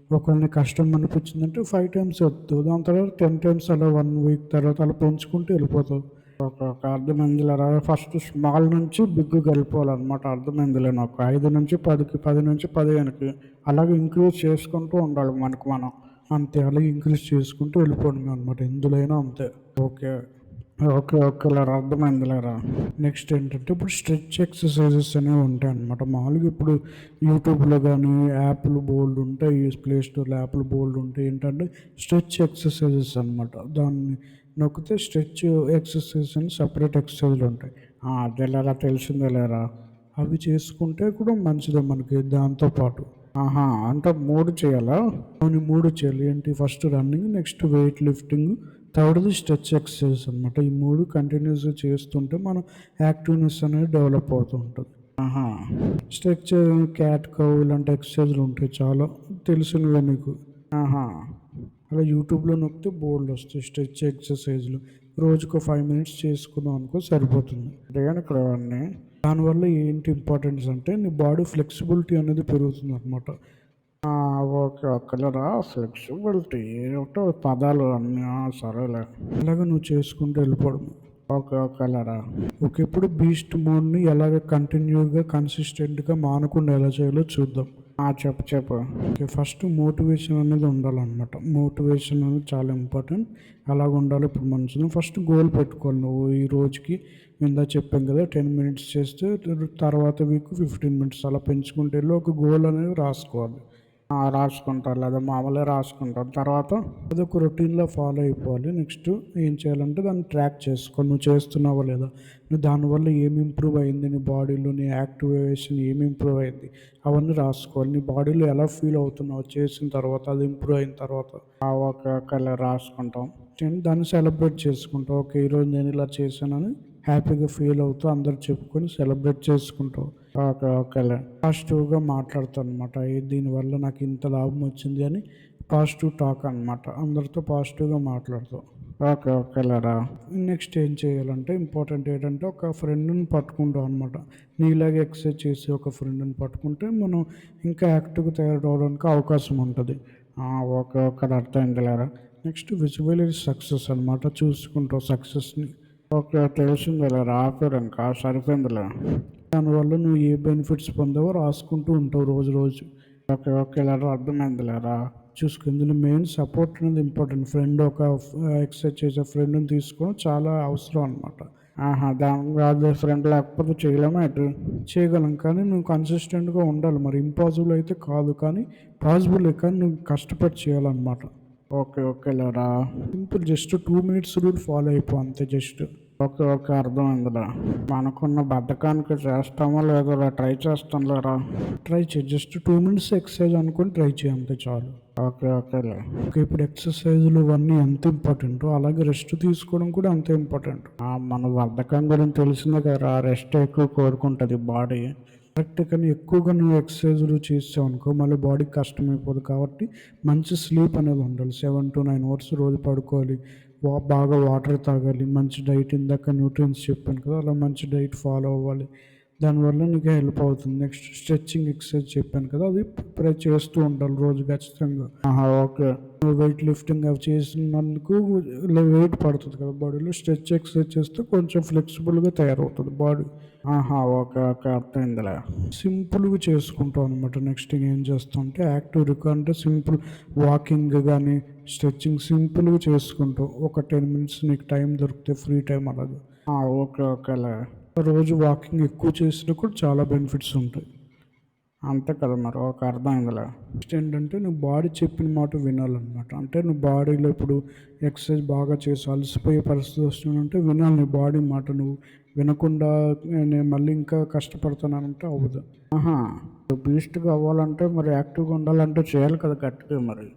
[SPEAKER 2] ఒకవేళ కష్టం అనిపించిందంటే 5 టైమ్స్ ఎత్తుతావు. దాని తర్వాత 10 టైమ్స్ అలా 1 వీక్ తర్వాత అలా పెంచుకుంటూ వెళ్ళిపోతావు.
[SPEAKER 1] ఓకే. ఓకే. అర్థమైందిలేరా. ఫస్ట్ స్మాల్ నుంచి బిగ్‌కి వెళ్ళిపోవాలన్నమాట. అర్థమైందిలే నాకు. 5 నుంచి 10కి, 10 నుంచి 15కి అలాగే ఇంక్రీజ్ చేసుకుంటూ ఉండాలి మనకు మనం.
[SPEAKER 2] అంతే. అలాగే ఇంక్రీజ్ చేసుకుంటూ వెళ్ళిపోవడమే అనమాట. ఎందులో అయినా అంతే.
[SPEAKER 1] ఓకే. ఓకే. ఓకేలేరా. అర్థమైందిలేరా.
[SPEAKER 2] నెక్స్ట్ ఏంటంటే ఇప్పుడు స్ట్రెచ్ ఎక్సర్సైజెస్ అనేవి ఉంటాయన్నమాట. మామూలుగా ఇప్పుడు యూట్యూబ్లో కానీ యాప్లు బోల్డ్ ఉంటాయి. ప్లే స్టోర్లో యాప్లు బోల్డ్ ఉంటాయి. ఏంటంటే స్ట్రెచ్ ఎక్సర్సైజెస్ అనమాట. దాన్ని నొక్కితే స్ట్రెచ్ ఎక్సర్సైజ్ అని సపరేట్ ఎక్సర్సైజ్లు ఉంటాయి.
[SPEAKER 1] అదేలేరా, తెలిసిందేలేరా.
[SPEAKER 2] అవి చేసుకుంటే కూడా మంచిదే మనకి దాంతోపాటు.
[SPEAKER 1] అంటే 3 చేయాలా?
[SPEAKER 2] కొన్ని 3 చేయాలి. ఏంటి? First running, next weight lifting, థర్డ్‌ది స్ట్రెచ్ ఎక్సర్సైజ్ అనమాట. ఈ 3 కంటిన్యూస్‌గా చేస్తుంటే మన యాక్టివ్‌నెస్ అనేది డెవలప్ అవుతూ ఉంటుంది.
[SPEAKER 1] ఆహా!
[SPEAKER 2] స్ట్రెచ్, క్యాట్ కౌ ఇలాంటి ఎక్సర్సైజ్లు ఉంటాయి చాలా తెలిసినవే నీకు.
[SPEAKER 1] ఆహా!
[SPEAKER 2] అలా యూట్యూబ్లో నొక్కితే బోల్డ్ వస్తాయి స్ట్రెచ్ ఎక్సర్సైజ్లు. రోజుకో 5 మినిట్స్ చేసుకున్నాం అనుకో సరిపోతుంది.
[SPEAKER 1] దేనికిరా ఇవన్నీ?
[SPEAKER 2] దానివల్ల ఏంటి ఇంపార్టెన్స్ అంటే నీ బాడీ ఫ్లెక్సిబిలిటీ అనేది పెరుగుతుంది అనమాట.
[SPEAKER 1] ఓకే. ఓకేలేరా. ఫ్లెక్సిబిలిటీ ఏమిటో పదాలు అన్నీ. సరేలే.
[SPEAKER 2] అలాగే నువ్వు చేసుకుంటూ వెళ్ళిపోవడం.
[SPEAKER 1] ఓకే. ఓకేలేరా.
[SPEAKER 2] ఓకే. ఇప్పుడు బీస్ట్ మోడ్ని ఎలాగ కంటిన్యూగా కన్సిస్టెంట్గా మానకుండా ఎలా చేయాలో చూద్దాం.
[SPEAKER 1] చెప్పు. చెప్పు.
[SPEAKER 2] ఓకే. ఫస్ట్ మోటివేషన్ అనేది ఉండాలన్నమాట. మోటివేషన్ అనేది చాలా ఇంపార్టెంట్. అలాగ ఉండాలి. ఇప్పుడు మంచిది. ఫస్ట్ గోల్ పెట్టుకోవాలి. నువ్వు ఈ రోజుకి ఇందాక చెప్పాం కదా 10 మినిట్స్ చేస్తే తర్వాత వీక్ 15 మినిట్స్ అలా పెంచుకుంటూ వెళ్ళి ఒక గోల్ అనేది రాసుకోవాలి.
[SPEAKER 1] రాసుకుంటాను. లేదా మామూలుగా రాసుకుంటాను. తర్వాత
[SPEAKER 2] అదొక రొటీన్‌లో ఫాలో అయిపోవాలి. నెక్స్ట్ ఏం చేయాలంటే దాన్ని ట్రాక్ చేసుకో. నువ్వు చేస్తున్నావా లేదా? నువ్వు దానివల్ల ఏమి ఇంప్రూవ్ అయింది? నీ బాడీలో నీ యాక్టివేషన్ ఏమి ఇంప్రూవ్ అయింది? అవన్నీ రాసుకోవాలి. నీ బాడీలో ఎలా ఫీల్ అవుతున్నావు చేసిన తర్వాత, అది ఇంప్రూవ్ అయిన తర్వాత?
[SPEAKER 1] ఓకే. ఓకేలే, రాసుకుంటాం.
[SPEAKER 2] దాన్ని సెలబ్రేట్ చేసుకుంటావు. ఓకే, ఈరోజు నేను ఇలా చేశానని హ్యాపీగా ఫీల్ అవుతూ అందరు చెప్పుకొని సెలబ్రేట్ చేసుకుంటావు.
[SPEAKER 1] ఓకే. ఓకేలే.
[SPEAKER 2] పాజిటివ్‌గా మాట్లాడతావు అనమాట. దీనివల్ల నాకు ఇంత లాభం వచ్చింది అని పాజిటివ్ టాక్ అనమాట. అందరితో పాజిటివ్‌గా మాట్లాడతావు.
[SPEAKER 1] ఓకే. ఓకేలేరా.
[SPEAKER 2] నెక్స్ట్ ఏం చేయాలంటే ఇంపార్టెంట్ ఏంటంటే ఒక ఫ్రెండ్‌ని పట్టుకుంటాం అనమాట. నీలాగే ఎక్సర్సైజ్ చేసే ఒక ఫ్రెండ్‌ని పట్టుకుంటే మనం ఇంకా యాక్టివ్‌గా తయారవడానికి అవకాశం ఉంటుంది.
[SPEAKER 1] ఓకే. ఓకే. అర్థమైందిలేరా.
[SPEAKER 2] నెక్స్ట్ విజువలైజ్ సక్సెస్ అనమాట. చూసుకుంటావు సక్సెస్‌ని.
[SPEAKER 1] ఓకే. తెలిసిందిలేరా. ఆపేరు ఇంకా. సరిపోయిందిలే.
[SPEAKER 2] దానివల్ల నువ్వు ఏ బెనిఫిట్స్ పొందావో రాసుకుంటూ ఉంటావు రోజు రోజు.
[SPEAKER 1] ఓకే. ఓకేలేరా. అర్థమైందిలేరా.
[SPEAKER 2] చూసుకో. ఇందులో మెయిన్ సపోర్ట్ అనేది ఇంపార్టెంట్. ఫ్రెండ్ ఒక ఎక్సర్సైజ్ చేసే ఫ్రెండ్‌ని తీసుకోవడం చాలా అవసరం అనమాట.
[SPEAKER 1] ఆహా! దానికి అది డిఫరెంట్ లేకపోతే చేయలేమా ఎటు?
[SPEAKER 2] చేయగలం కానీ నువ్వు కన్సిస్టెంట్గా ఉండాలి. మరి ఇంపాసిబుల్ అయితే కాదు కానీ పాసిబులే, కానీ నువ్వు కష్టపడి చేయాలన్నమాట.
[SPEAKER 1] ఓకే. ఓకేలేరా.
[SPEAKER 2] Simple, just 2 minutes rule follow అయిపో అంతే జస్ట్.
[SPEAKER 1] ఓకే. ఓకే. అర్థమైందిరా. మనకున్న బద్ధకానికి చేస్తామో లేదోరా, ట్రై చేస్తానులేరా.
[SPEAKER 2] ట్రై చేయి, జస్ట్ 2 మినిట్స్ ఎక్సర్సైజ్ అనుకొని ట్రై చేయి అంతే చాలు.
[SPEAKER 1] ఓకే. ఓకేలే.
[SPEAKER 2] ఓకే, ఇప్పుడు ఎక్సర్సైజులు ఇవన్నీ ఎంత ఇంపార్టెంటో అలాగే రెస్ట్ తీసుకోవడం కూడా అంతే ఇంపార్టెంట్.
[SPEAKER 1] మన బద్ధకం గురించి తెలిసిందే కదరా, రెస్ట్ ఎక్కువ కోరుకుంటుంది బాడీ.
[SPEAKER 2] కరెక్ట్, కానీ ఎక్కువగా నువ్వు ఎక్సర్సైజులు చేసావు అనుకో మళ్ళీ బాడీకి కష్టమైపోదు. కాబట్టి మంచి స్లీప్ అనేది ఉండాలి. 7 to 9 అవర్స్ రోజు పడుకోవాలి. బాగా వాటర్ తాగాలి. మంచి డైట్, ఇందాక న్యూట్రియన్స్ చెప్పాను కదా, అలా మంచి డైట్ ఫాలో అవ్వాలి. దానివల్ల నీకు హెల్ప్ అవుతుంది. నెక్స్ట్ స్ట్రెచ్చింగ్ ఎక్సర్సైజ్ చెప్పాను కదా, అది చేస్తూ ఉండాలి రోజు ఖచ్చితంగా.
[SPEAKER 1] ఆహా! ఓకే.
[SPEAKER 2] వెయిట్ లిఫ్టింగ్ అవి చేసినందుకు వెయిట్ పడుతుంది కదా బాడీలో. స్ట్రెచ్ ఎక్సర్సైజ్ చేస్తే కొంచెం ఫ్లెక్సిబుల్గా తయారవుతుంది బాడీ.
[SPEAKER 1] ఆహా! ఓకే. ఓకే. అర్థమైందిలే.
[SPEAKER 2] సింపుల్గా చేసుకుంటాం అనమాట. నెక్స్ట్ ఏం చేస్తాం అంటే యాక్టివ్ రికవరీ అంటే సింపుల్ వాకింగ్ కానీ స్ట్రెచ్చింగ్ సింపుల్గా చేసుకుంటాం. ఒక 10 మినిట్స్ నీకు టైం దొరికితే ఫ్రీ టైం అలాగే
[SPEAKER 1] ఓకే. ఓకేలే.
[SPEAKER 2] రోజు వాకింగ్ ఎక్కువ చేసినా కూడా చాలా బెనిఫిట్స్ ఉంటాయి.
[SPEAKER 1] అంతే కదా మరి. ఓకే. అర్థమైందిలే.
[SPEAKER 2] నెక్స్ట్ ఏంటంటే నువ్వు బాడీ చెప్పిన మాట వినాలన్నమాట. అంటే నువ్వు బాడీలో ఇప్పుడు ఎక్సర్సైజ్ బాగా చేసి అలసిపోయే పరిస్థితి వస్తుందంటే వినాలి నీ బాడీ మాట. నువ్వు వినకుండా నేను మళ్ళీ ఇంకా కష్టపడతానంటే అవ్వదు.
[SPEAKER 1] ఆహా! బూస్ట్‌గా అవ్వాలంటే మరి యాక్టివ్‌గా ఉండాలంటే చేయాలి కదా గట్టిగా మరి.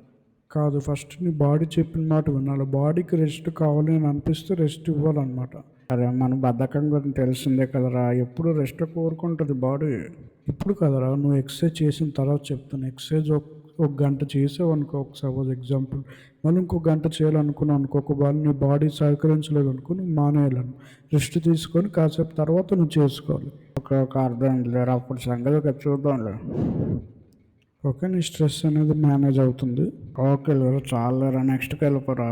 [SPEAKER 2] కాదు, ఫస్ట్ నీ బాడీ చెప్పిన మాట వినాలి. బాడీకి రెస్ట్ కావాలి అని అనిపిస్తే రెస్ట్ ఇవ్వాలన్నమాట.
[SPEAKER 1] అరే మన బద్ధకం గురించి తెలిసిందే కదరా, ఎప్పుడు రెస్ట్ కోరుకుంటుంది బాడీ.
[SPEAKER 2] ఇప్పుడు కదరా, నువ్వు ఎక్సర్సైజ్ చేసిన తర్వాత చెప్తాను. ఎక్సర్సైజ్ ఒక గంట చేసావు అనుకో, ఒక సపోజ్ ఎగ్జాంపుల్, మళ్ళీ ఇంకో గంట చేయాలనుకున్నావు అనుకో, ఒకవేళ నీ బాడీ సహకరించలేదు అనుకో నువ్వు మానేయాలను. రెస్ట్ తీసుకొని కాసేపు తర్వాత నువ్వు చేసుకోవాలి.
[SPEAKER 1] ఓకే. ఓకే. అర్థమైందిలేరా. అప్పుడు సంగతి చూద్దాంలే.
[SPEAKER 2] ఓకే, నీ స్ట్రెస్ అనేది మేనేజ్ అవుతుంది.
[SPEAKER 1] ఓకే లేరా, చాలులేరా. నెక్స్ట్‌కి వెళ్ళిపోరా.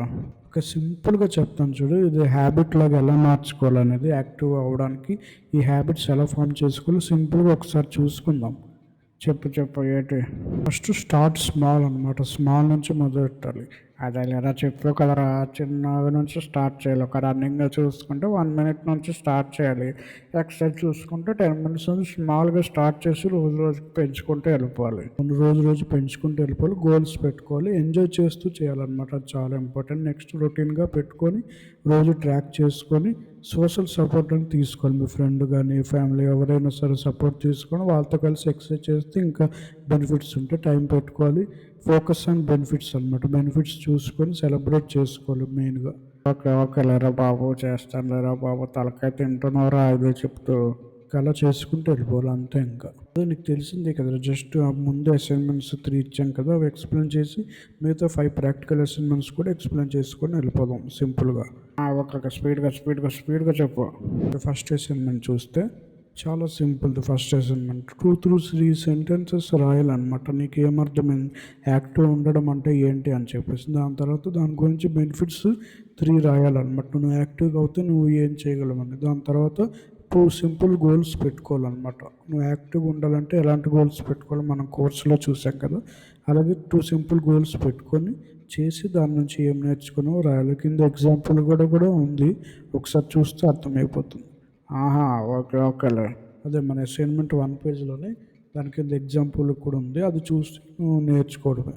[SPEAKER 2] ఒక సింపుల్గా చెప్తాను చూడు, ఇది హ్యాబిట్ లాగా ఎలా మార్చుకోవాలనేది. యాక్టివ్ అవ్వడానికి ఈ హ్యాబిట్స్ ఎలా ఫామ్ చేసుకోవాలో సింపుల్గా ఒకసారి చూసుకుందాం.
[SPEAKER 1] చెప్పు ఏంటి?
[SPEAKER 2] ఫస్ట్ స్టార్ట్ స్మాల్ అనమాట. స్మాల్ నుంచి మొదలెట్టాలి.
[SPEAKER 1] అదేలేరా, చెప్పావు కదరా, చిన్నగా నుంచి స్టార్ట్ చేయాలి. ఒక రన్నింగ్ చూసుకుంటే 1 మినిట్ నుంచి స్టార్ట్ చేయాలి. ఎక్సర్సైజ్ చూసుకుంటే 10 మినిట్స్ నుంచి స్మాల్గా స్టార్ట్ చేసి రోజు రోజుకి పెంచుకుంటూ వెళ్ళిపోవాలి. రోజు పెంచుకుంటూ వెళ్ళిపోవాలి. గోల్స్ పెట్టుకోవాలి. ఎంజాయ్ చేస్తూ చేయాలన్నమాట. అది చాలా ఇంపార్టెంట్. నెక్స్ట్ రొటీన్గా పెట్టుకొని రోజు ట్రాక్ చేసుకొని సోషల్ సపోర్ట్ అని తీసుకోవాలి. మీ ఫ్రెండ్ కానీ ఫ్యామిలీ ఎవరైనా సరే సపోర్ట్ తీసుకొని వాళ్ళతో కలిసి ఎక్సర్సైజ్ చేస్తే ఇంకా బెనిఫిట్స్ ఉంటాయి. టైం పెట్టుకోవాలి. ఫోకస్ ఆన్ బెనిఫిట్స్ అనమాట. బెనిఫిట్స్ చూసుకొని సెలబ్రేట్ చేసుకోవాలి మెయిన్గా. ఓకే. ఓకే లేరా బాబు, చేస్తాను లేరా బాబు. తలకాయ తింటున్నారా ఇదే చెప్తూ.
[SPEAKER 2] అలా చేసుకుంటూ వెళ్ళిపోవాలి అంతే. ఇంకా అదే నీకు తెలిసిందే కదా, జస్ట్ ముందు అసైన్మెంట్స్ 3 ఇచ్చాం కదా, అవి ఎక్స్ప్లెయిన్ చేసి మిగతా 5 ప్రాక్టికల్ అసైన్మెంట్స్ కూడా ఎక్స్ప్లెయిన్ చేసుకొని వెళ్ళిపోదాం సింపుల్గా.
[SPEAKER 1] ఓకే. స్పీడ్గా చెప్పు.
[SPEAKER 2] ఫస్ట్ అసైన్మెంట్ చూస్తే చాలా simple. First assignment 2 to 3 sentences రాయాలన్నమాట. నీకు ఏమర్థమైంది యాక్టివ్ ఉండడం అంటే ఏంటి అని చెప్పేసి. దాని తర్వాత దాని గురించి బెనిఫిట్స్ 3 రాయాలన్నమాట. నువ్వు యాక్టివ్గా అవుతే నువ్వు ఏం చేయగలవని. దాని తర్వాత 2 సింపుల్ గోల్స్ పెట్టుకోవాలన్నమాట. నువ్వు యాక్టివ్గా ఉండాలంటే ఎలాంటి గోల్స్ పెట్టుకోవాలి మనం కోర్సులో చూసాం కదా, అలాగే 2 సింపుల్ గోల్స్ పెట్టుకొని చేసి దాని నుంచి ఏం నేర్చుకున్నావో రాయాలి. కింద ఎగ్జాంపుల్ కూడా ఉంది, ఒకసారి చూస్తే అర్థమైపోతుంది.
[SPEAKER 1] ఆహా! ఓకేలే.
[SPEAKER 2] అదే మన అసైన్మెంట్ 1 పేజ్లోనే దాని కింద ఎగ్జాంపుల్ కూడా ఉంది, అది చూసి నువ్వు నేర్చుకోవడమే.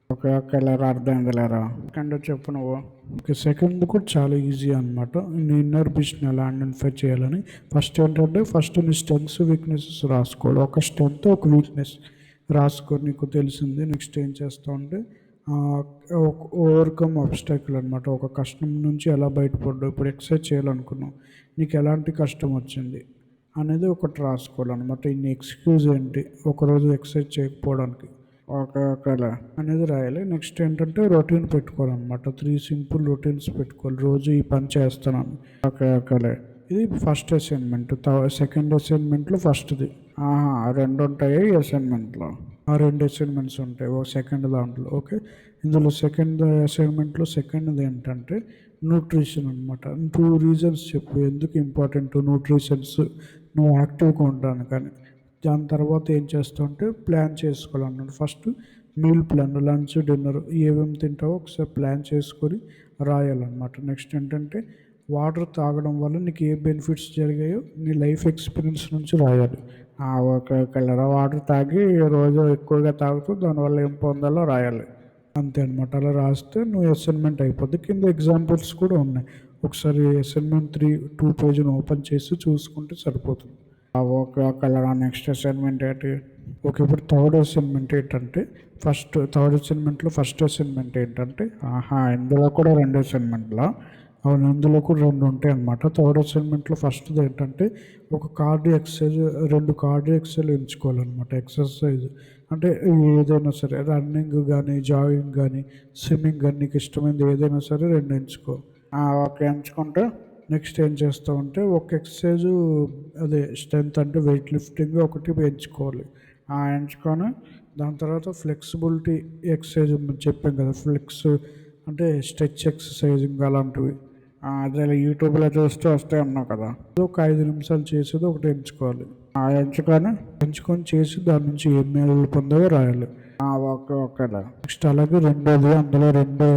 [SPEAKER 1] ఓకేలేరా, అర్థమైందిలేరా. సెకండ్ చెప్పు నువ్వు.
[SPEAKER 2] ఓకే, సెకండ్ కూడా చాలా ఈజీ అనమాట. నీ ఇన్నర్ పీస్ని ఎలా ఐడెంటిఫై చేయాలని. ఫస్ట్ ఏంటంటే నీ స్ట్రెంగ్స్ వీక్నెసెస్ రాసుకోవాలి. ఒక స్ట్రెంగ్త్ ఒక వీక్నెస్ రాసుకొని నీకు తెలిసింది. నెక్స్ట్ ఏం చేస్తావు అంటే ఓవర్కమ్ ఆబ్స్టాకిల్ అనమాట. ఒక కష్టం నుంచి ఎలా బయటపడ్డావు. ఇప్పుడు ఎక్సర్సైజ్ చేయాలనుకున్నావు, నీకు ఎలాంటి కష్టం వచ్చింది అనేది ఒకటి రాసుకోవాలన్నమాట. ఇన్ని ఎక్స్క్యూజ్ ఏంటి ఒకరోజు ఎక్సర్సైజ్ చేయకపోవడానికి
[SPEAKER 1] ఓకేలే
[SPEAKER 2] అనేది రాయాలి. నెక్స్ట్ ఏంటంటే రొటీన్ పెట్టుకోవాలన్నమాట. 3 సింపుల్ రొటీన్స్ పెట్టుకోవాలి. రోజు ఈ పని చేస్తున్నాను.
[SPEAKER 1] ఓకేలే.
[SPEAKER 2] ఇది ఫస్ట్ అసైన్మెంట్. సెకండ్ అసైన్మెంట్లో ఫస్ట్ది.
[SPEAKER 1] ఆహా! 2 ఉంటాయి అసైన్మెంట్లో.
[SPEAKER 2] 2 అసైన్మెంట్స్ ఉంటాయి ఒక సెకండ్ దాంట్లో. ఓకే, ఇందులో సెకండ్ అసైన్మెంట్లో సెకండ్ది ఏంటంటే న్యూట్రిషన్ అనమాట. 2 రీజన్స్ చెప్పు ఎందుకు ఇంపార్టెంట్ న్యూట్రిషన్స్ నువ్వు యాక్టివ్గా ఉంటాను. కానీ దాని తర్వాత ఏం చేస్తావు అంటే ప్లాన్ చేసుకోవాలన్నాడు. First meal plan, lunch dinner ఏమేమి తింటావో ఒకసారి ప్లాన్ చేసుకొని రాయాలన్నమాట. నెక్స్ట్ ఏంటంటే వాటర్ తాగడం వల్ల నీకు ఏ బెనిఫిట్స్ జరిగాయో నీ లైఫ్ ఎక్స్పీరియన్స్ నుంచి రాయాలి.
[SPEAKER 1] ఓకే ఓకేలేరా. వాటర్ తాగి రోజు ఎక్కువగా తాగుతూ దానివల్ల ఏం పొందాలో రాయాలి.
[SPEAKER 2] అంతే అనమాట. అలా రాస్తే నువ్వు అసైన్మెంట్ అయిపోద్ది. కింద ఎగ్జాంపుల్స్ కూడా ఉన్నాయి. ఒకసారి అసైన్మెంట్ 2 పేజీని ఓపెన్ చేసి చూసుకుంటే సరిపోతుంది.
[SPEAKER 1] ఓకే ఓకేలేరా. నెక్స్ట్ అసైన్మెంట్ ఏంటి?
[SPEAKER 2] ఓకే, ఇప్పుడు థర్డ్ అసైన్మెంట్ ఏంటంటే థర్డ్ అసైన్మెంట్లో ఫస్ట్ అసైన్మెంట్ ఏంటంటే
[SPEAKER 1] ఇందులో కూడా 2 అసైన్మెంట్లా?
[SPEAKER 2] అవును, ఇందులో కూడా 2 ఉంటాయి అన్నమాట. థర్డ్ అసైన్మెంట్లో ఫస్ట్ది ఏంటంటే ఒక కార్డియో ఎక్సర్సైజ్, 2 కార్డియో ఎక్సర్సైజ్ ఎంచుకోవాలన్నమాట. ఎక్సర్సైజ్ అంటే ఏదైనా సరే, రన్నింగ్ కానీ, జాగింగ్ కానీ, స్విమ్మింగ్ కానీ, నీకు ఇష్టమైనది ఏదైనా సరే 2 ఎంచుకో.
[SPEAKER 1] ఓకే ఎంచుకుంటే
[SPEAKER 2] నెక్స్ట్ ఏం చేస్తావంటే ఒక ఎక్సర్సైజ్, అదే స్ట్రెంత్ అంటే వెయిట్ లిఫ్టింగ్ ఒకటి ఎంచుకోవాలి.
[SPEAKER 1] ఎంచుకొని
[SPEAKER 2] దాని తర్వాత ఫ్లెక్సిబిలిటీ ఎక్సర్సైజ్ చెప్పాం కదా, అంటే స్ట్రెచ్ ఎక్సర్సైజింగ్ అలాంటివి.
[SPEAKER 1] అదే యూట్యూబ్లో చూస్తూ వస్తాయి అన్నావు కదా,
[SPEAKER 2] ఒక 5 నిమిషాలు చేసేది ఒకటి ఎంచుకోవాలి.
[SPEAKER 1] ఎంచుకొని
[SPEAKER 2] చేసి దాని నుంచి ఏం మేలు పొందావో రాయాలి.
[SPEAKER 1] ఓకే ఓకేలే.
[SPEAKER 2] నెక్స్ట్ అలాగే అందులో రెండో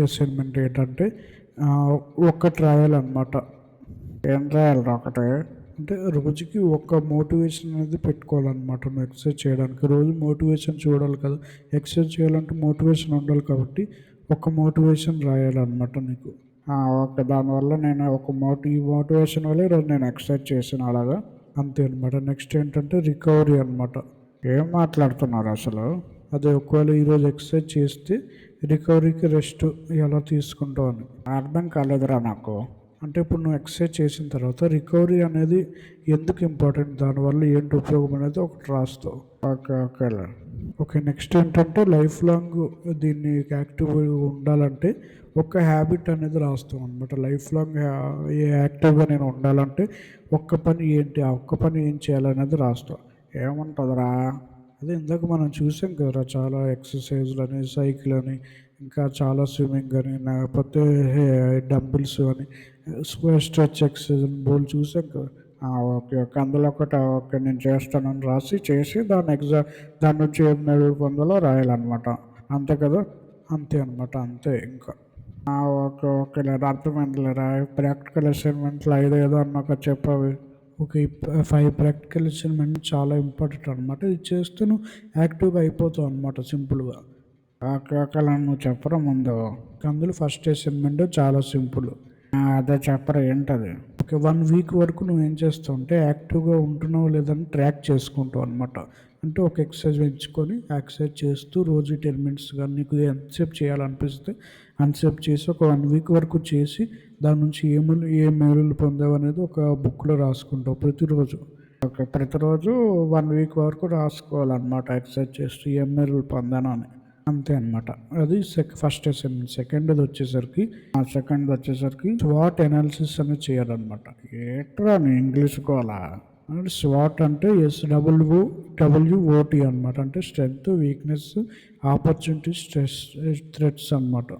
[SPEAKER 2] అసైన్మెంట్ ఏంటంటే ఒక్కటి రాయాలన్నమాట.
[SPEAKER 1] ఏం రాయాలి ఒకటి?
[SPEAKER 2] అంటే రోజుకి ఒక మోటివేషన్ అనేది పెట్టుకోవాలన్నమాట. నువ్వు ఎక్సర్సైజ్ చేయడానికి రోజు మోటివేషన్ చూడాలి కదా, ఎక్సర్సైజ్ చేయాలంటే మోటివేషన్ ఉండాలి కాబట్టి ఒక మోటివేషన్ రాయాలన్నమాట నీకు.
[SPEAKER 1] ఓకే, దానివల్ల నేను ఈ మోటివేషన్ వల్ల ఈరోజు నేను ఎక్సర్సైజ్ చేసాను అలాగా.
[SPEAKER 2] అంతే అనమాట. నెక్స్ట్ ఏంటంటే రికవరీ అనమాట.
[SPEAKER 1] ఏం మాట్లాడుతున్నారు అసలు?
[SPEAKER 2] అదే ఒకవేళ ఈరోజు ఎక్సర్సైజ్ చేస్తే రికవరీకి రెస్ట్ ఎలా తీసుకుంటావు అని.
[SPEAKER 1] అర్థం కాలేదురా నాకు.
[SPEAKER 2] అంటే ఇప్పుడు నువ్వు ఎక్సర్సైజ్ చేసిన తర్వాత రికవరీ అనేది ఎందుకు ఇంపార్టెంట్, దానివల్ల ఏంటి ఉపయోగం అనేది ఒకటి రాస్తావు.
[SPEAKER 1] ఓకే ఓకేలే.
[SPEAKER 2] ఓకే, నెక్స్ట్ ఏంటంటే లైఫ్ లాంగ్ దీన్ని యాక్టివ్గా ఉండాలంటే ఒక హ్యాబిట్ అనేది రాస్తాం అనమాట. లైఫ్ లాంగ్ యాక్టివ్గా నేను ఉండాలంటే ఒక్క పని ఏంటి, ఆ ఒక్క పని ఏం చేయాలనేది రాస్తాం.
[SPEAKER 1] ఏముంటుందిరా?
[SPEAKER 2] అదే ఇందాక మనం చూసాం కదరా, చాలా ఎక్సర్సైజ్లు అని, సైకిల్ అని, ఇంకా చాలా స్విమ్మింగ్ అని, లేకపోతే డంబుల్స్ అని, స్ట్రెచ్ ఎక్సర్సైజ్ అని బోల్ చూసాం కదా.
[SPEAKER 1] ఓకే ఓకే, అందులో ఒకటి ఓకే నేను చేస్తానని చేసి దాని నుంచి ఏం మెడల్ పొందాలో రాయాలన్నమాట. అంతే కదా?
[SPEAKER 2] అంతే అనమాట, అంతే ఇంకా.
[SPEAKER 1] ఓకే ఓకే లేదా, అర్థమైందిలేరా. ప్రాక్టికల్ అసైన్మెంట్లు 5 ఏదో అన్నాక చెప్పావి.
[SPEAKER 2] ఓకే, 5 ప్రాక్టికల్ అసైన్మెంట్ చాలా ఇంపార్టెంట్ అనమాట. ఇది చేస్తూ నువ్వు యాక్టివ్గా అయిపోతావు అనమాట సింపుల్గా.
[SPEAKER 1] ఓకే ఓకే, నువ్వు చెప్పరా ముందు.
[SPEAKER 2] అందులో ఫస్ట్ అసైన్మెంట్ చాలా సింపుల్.
[SPEAKER 1] అదే చెప్పరా ఏంటది?
[SPEAKER 2] ఓకే, 1 వీక్ వరకు నువ్వు ఏం చేస్తావు అంటే యాక్టివ్గా ఉంటున్నావు లేదని ట్రాక్ చేసుకుంటావు అనమాట. అంటే ఒక ఎక్సర్సైజ్ ఎంచుకొని ఎక్సర్సైజ్ చేస్తూ రోజు 10 మినిట్స్ కానీ నీకు ఎంతసేపు చేయాలనిపిస్తే అంతసేపు చేసి ఒక 1 వీక్ వరకు చేసి దాని నుంచి ఏ మేలులు పొందావు అనేది ఒక బుక్లో రాసుకుంటావు ప్రతిరోజు.
[SPEAKER 1] ఓకే, ప్రతిరోజు 1 వీక్ వరకు రాసుకోవాలన్నమాట ఎక్సర్సైజ్ చేస్తూ ఏం మేలులు పొందాను అని.
[SPEAKER 2] అంతే అనమాట. అది ఫస్ట్ అసైన్మెంట్. సెకండ్ వచ్చేసరికి స్వాట్ అనాలిసిస్ అనేది చేయాలన్నమాట.
[SPEAKER 1] ఏంట్రా నీ ఇంగ్లీష్ కోలా?
[SPEAKER 2] స్వాట్ అంటే SWOT అనమాట. అంటే స్ట్రెంగ్త్, వీక్నెస్, ఆపర్చునిటీస్, థ్రెట్స్ అనమాట.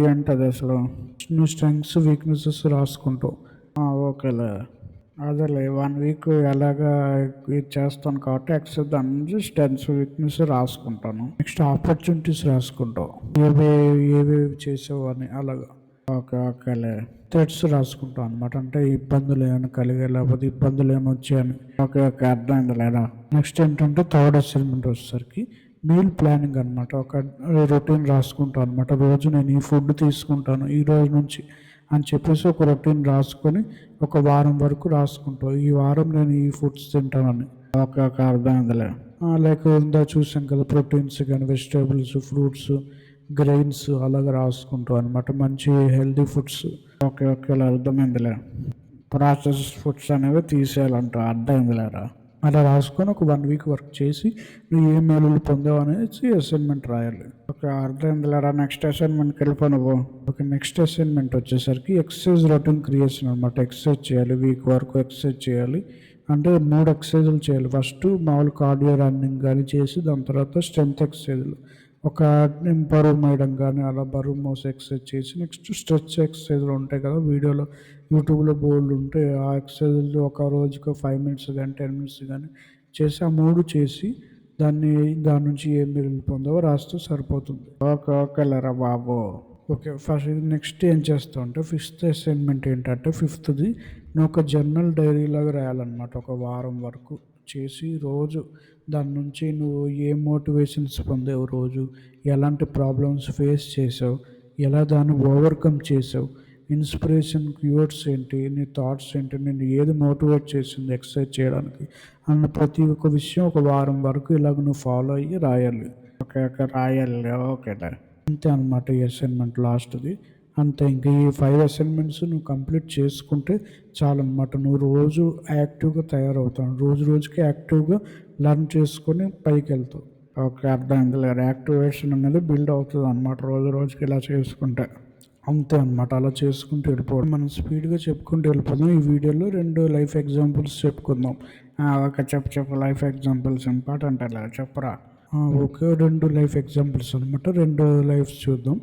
[SPEAKER 1] ఏంటది అసలు?
[SPEAKER 2] నువ్వు స్ట్రెంగ్స్, వీక్నెసెస్ రాసుకుంటావు.
[SPEAKER 1] ఓకేలే. అదేలే 1 వీక్ ఎలాగా ఇది చేస్తాను కాబట్టి ఎక్సర్సైజ్ దాని నుంచి స్ట్రెంగ్స్, వీక్నెస్ రాసుకుంటాను.
[SPEAKER 2] నెక్స్ట్ ఆపర్చునిటీస్ రాసుకుంటావు, ఏవేవి చేసావు అని అలాగా.
[SPEAKER 1] ఓకే ఓకేలే.
[SPEAKER 2] థ్రెట్స్ రాసుకుంటాం అనమాట. అంటే ఇబ్బందులు ఏమైనా కలిగే, లేకపోతే ఇబ్బందులు ఏమైనా వచ్చాయని.
[SPEAKER 1] ఓకే ఓకే, అర్థమైంది లేదా.
[SPEAKER 2] నెక్స్ట్ ఏంటంటే థర్డ్ అసైన్మెంట్ వచ్చేసరికి మీల్ ప్లానింగ్ అనమాట. ఒక రొటీన్ రాసుకుంటాను అనమాట. రోజు నేను ఈ ఫుడ్ తీసుకుంటాను ఈ రోజు నుంచి అని చెప్పేసి ఒక రొటీన్ రాసుకొని ఒక వారం వరకు రాసుకుంటావు, ఈ వారం నేను ఈ ఫుడ్స్ తింటానని.
[SPEAKER 1] ఓకే ఓకే, అర్థమైందిలే.
[SPEAKER 2] లైక్ ఇందా చూసాం కదా, ప్రోటీన్స్ కానీ, వెజిటేబుల్స్, ఫ్రూట్స్, గ్రెయిన్స్ అలాగే రాసుకుంటాం అనమాట. మంచి హెల్దీ ఫుడ్స్.
[SPEAKER 1] ఓకే ఓకే, అర్థమైందిలే. ప్రాసెస్ ఫుడ్స్ అనేవి తీసేయాలంట. అర్థమైందిలేరా.
[SPEAKER 2] అలా రాసుకొని ఒక 1 వీక్ వర్క్ చేసి నువ్వు ఏ మేలులు పొందావు అనేది అసైన్మెంట్ రాయాలి.
[SPEAKER 1] ఓకే, అర్థమైందిలేరా. నెక్స్ట్ అసైన్మెంట్కి వెళ్ళిపో నువ్వు.
[SPEAKER 2] ఓకే, నెక్స్ట్ అసైన్మెంట్ వచ్చేసరికి ఎక్సర్సైజ్ రొటీన్ క్రియేషన్ అనమాట. ఎక్సర్సైజ్ చేయాలి, వీక్ వరకు ఎక్సర్సైజ్ చేయాలి. అంటే 3 ఎక్సర్సైజులు చేయాలి. ఫస్ట్ మామూలు కార్డియో రన్నింగ్ కానీ చేసి దాని తర్వాత స్ట్రెంత్ ఎక్సర్సైజులు, ఒక బరువు మోయడం కానీ అలా బరువు మోసే ఎక్సర్సైజ్ చేసి నెక్స్ట్ స్ట్రెచ్ ఎక్సర్సైజ్లు ఉంటాయి కదా, వీడియోలో యూట్యూబ్లో బోర్డు ఉంటాయి. ఆ ఎక్సర్సైజ్లు ఒక రోజుకు 5 మినిట్స్ కానీ 10 మినిట్స్ కానీ చేసి ఆ 3 చేసి దాని నుంచి ఏం మెరుగులు పొందావో రాస్తే సరిపోతుంది.
[SPEAKER 1] ఓకే ఓకేలేరా బాబు.
[SPEAKER 2] ఓకే. ఫస్ట్ నెక్స్ట్ ఏం చేస్తావు అంటే ఫిఫ్త్ అసైన్‌మెంట్ ఏంటంటే ఫిఫ్త్‌ది నువ్వు ఒక జర్నల్ డైరీలాగా రాయాలన్నమాట. ఒక వారం వరకు చేసి రోజు దాని నుంచి నువ్వు ఏ మోటివేషన్స్ పొందావు రోజు, ఎలాంటి ప్రాబ్లమ్స్ ఫేస్ చేసావు, ఎలా దాన్ని ఓవర్‌కమ్ చేసావు, ఇన్‌స్పిరేషన్ క్యూట్స్ ఏంటి, నీ థాట్స్ ఏంటి, నిన్ను ఏది మోటివేట్ చేసింది ఎక్సర్సైజ్ చేయడానికి అన్న ప్రతి ఒక్క విషయం ఒక వారం వరకు ఇలాగ నువ్వు ఫాలో అయ్యి రాయాలి.
[SPEAKER 1] ఓకే. ఓకే. రాయాలి. ఓకేలే.
[SPEAKER 2] అంతే అనమాట ఈ అసైన్‌మెంట్ లాస్ట్‌ది. అంతే ఇంక ఈ 5 అసైన్‌మెంట్స్ నువ్వు కంప్లీట్ చేసుకుంటే చాలనమాట. నువ్వు రోజు యాక్టివ్‌గా తయారవుతావు. రోజు రోజుకి యాక్టివ్‌గా లర్న్ చేసుకొని పైకెళ్తావు.
[SPEAKER 1] ఓకే. అర్థమైందిలే. యాక్టివేషన్ అనేది బిల్డ్ అవుతదనమాట రోజు రోజుకి ఇలా చేసుకుంటే.
[SPEAKER 2] అంతే అనమాట. అలా చేసుకుంటూ వెళ్ళిపోవడం. మనం స్పీడ్‌గా చెప్పుకుంటూ వెళ్ళిపోదాం. ఈ వీడియోలో 2 లైఫ్ ఎగ్జాంపుల్స్ చెప్పుకుందాం.
[SPEAKER 1] ఓకే. చెప్పు చెప్పు. లైఫ్ ఎగ్జాంపుల్స్ ఇంపార్టెంటేలే చెప్పురా.
[SPEAKER 2] ఓకే. 2 లైఫ్ ఎగ్జాంపుల్స్ అనమాట. 2 లైఫ్స్ చూద్దాం.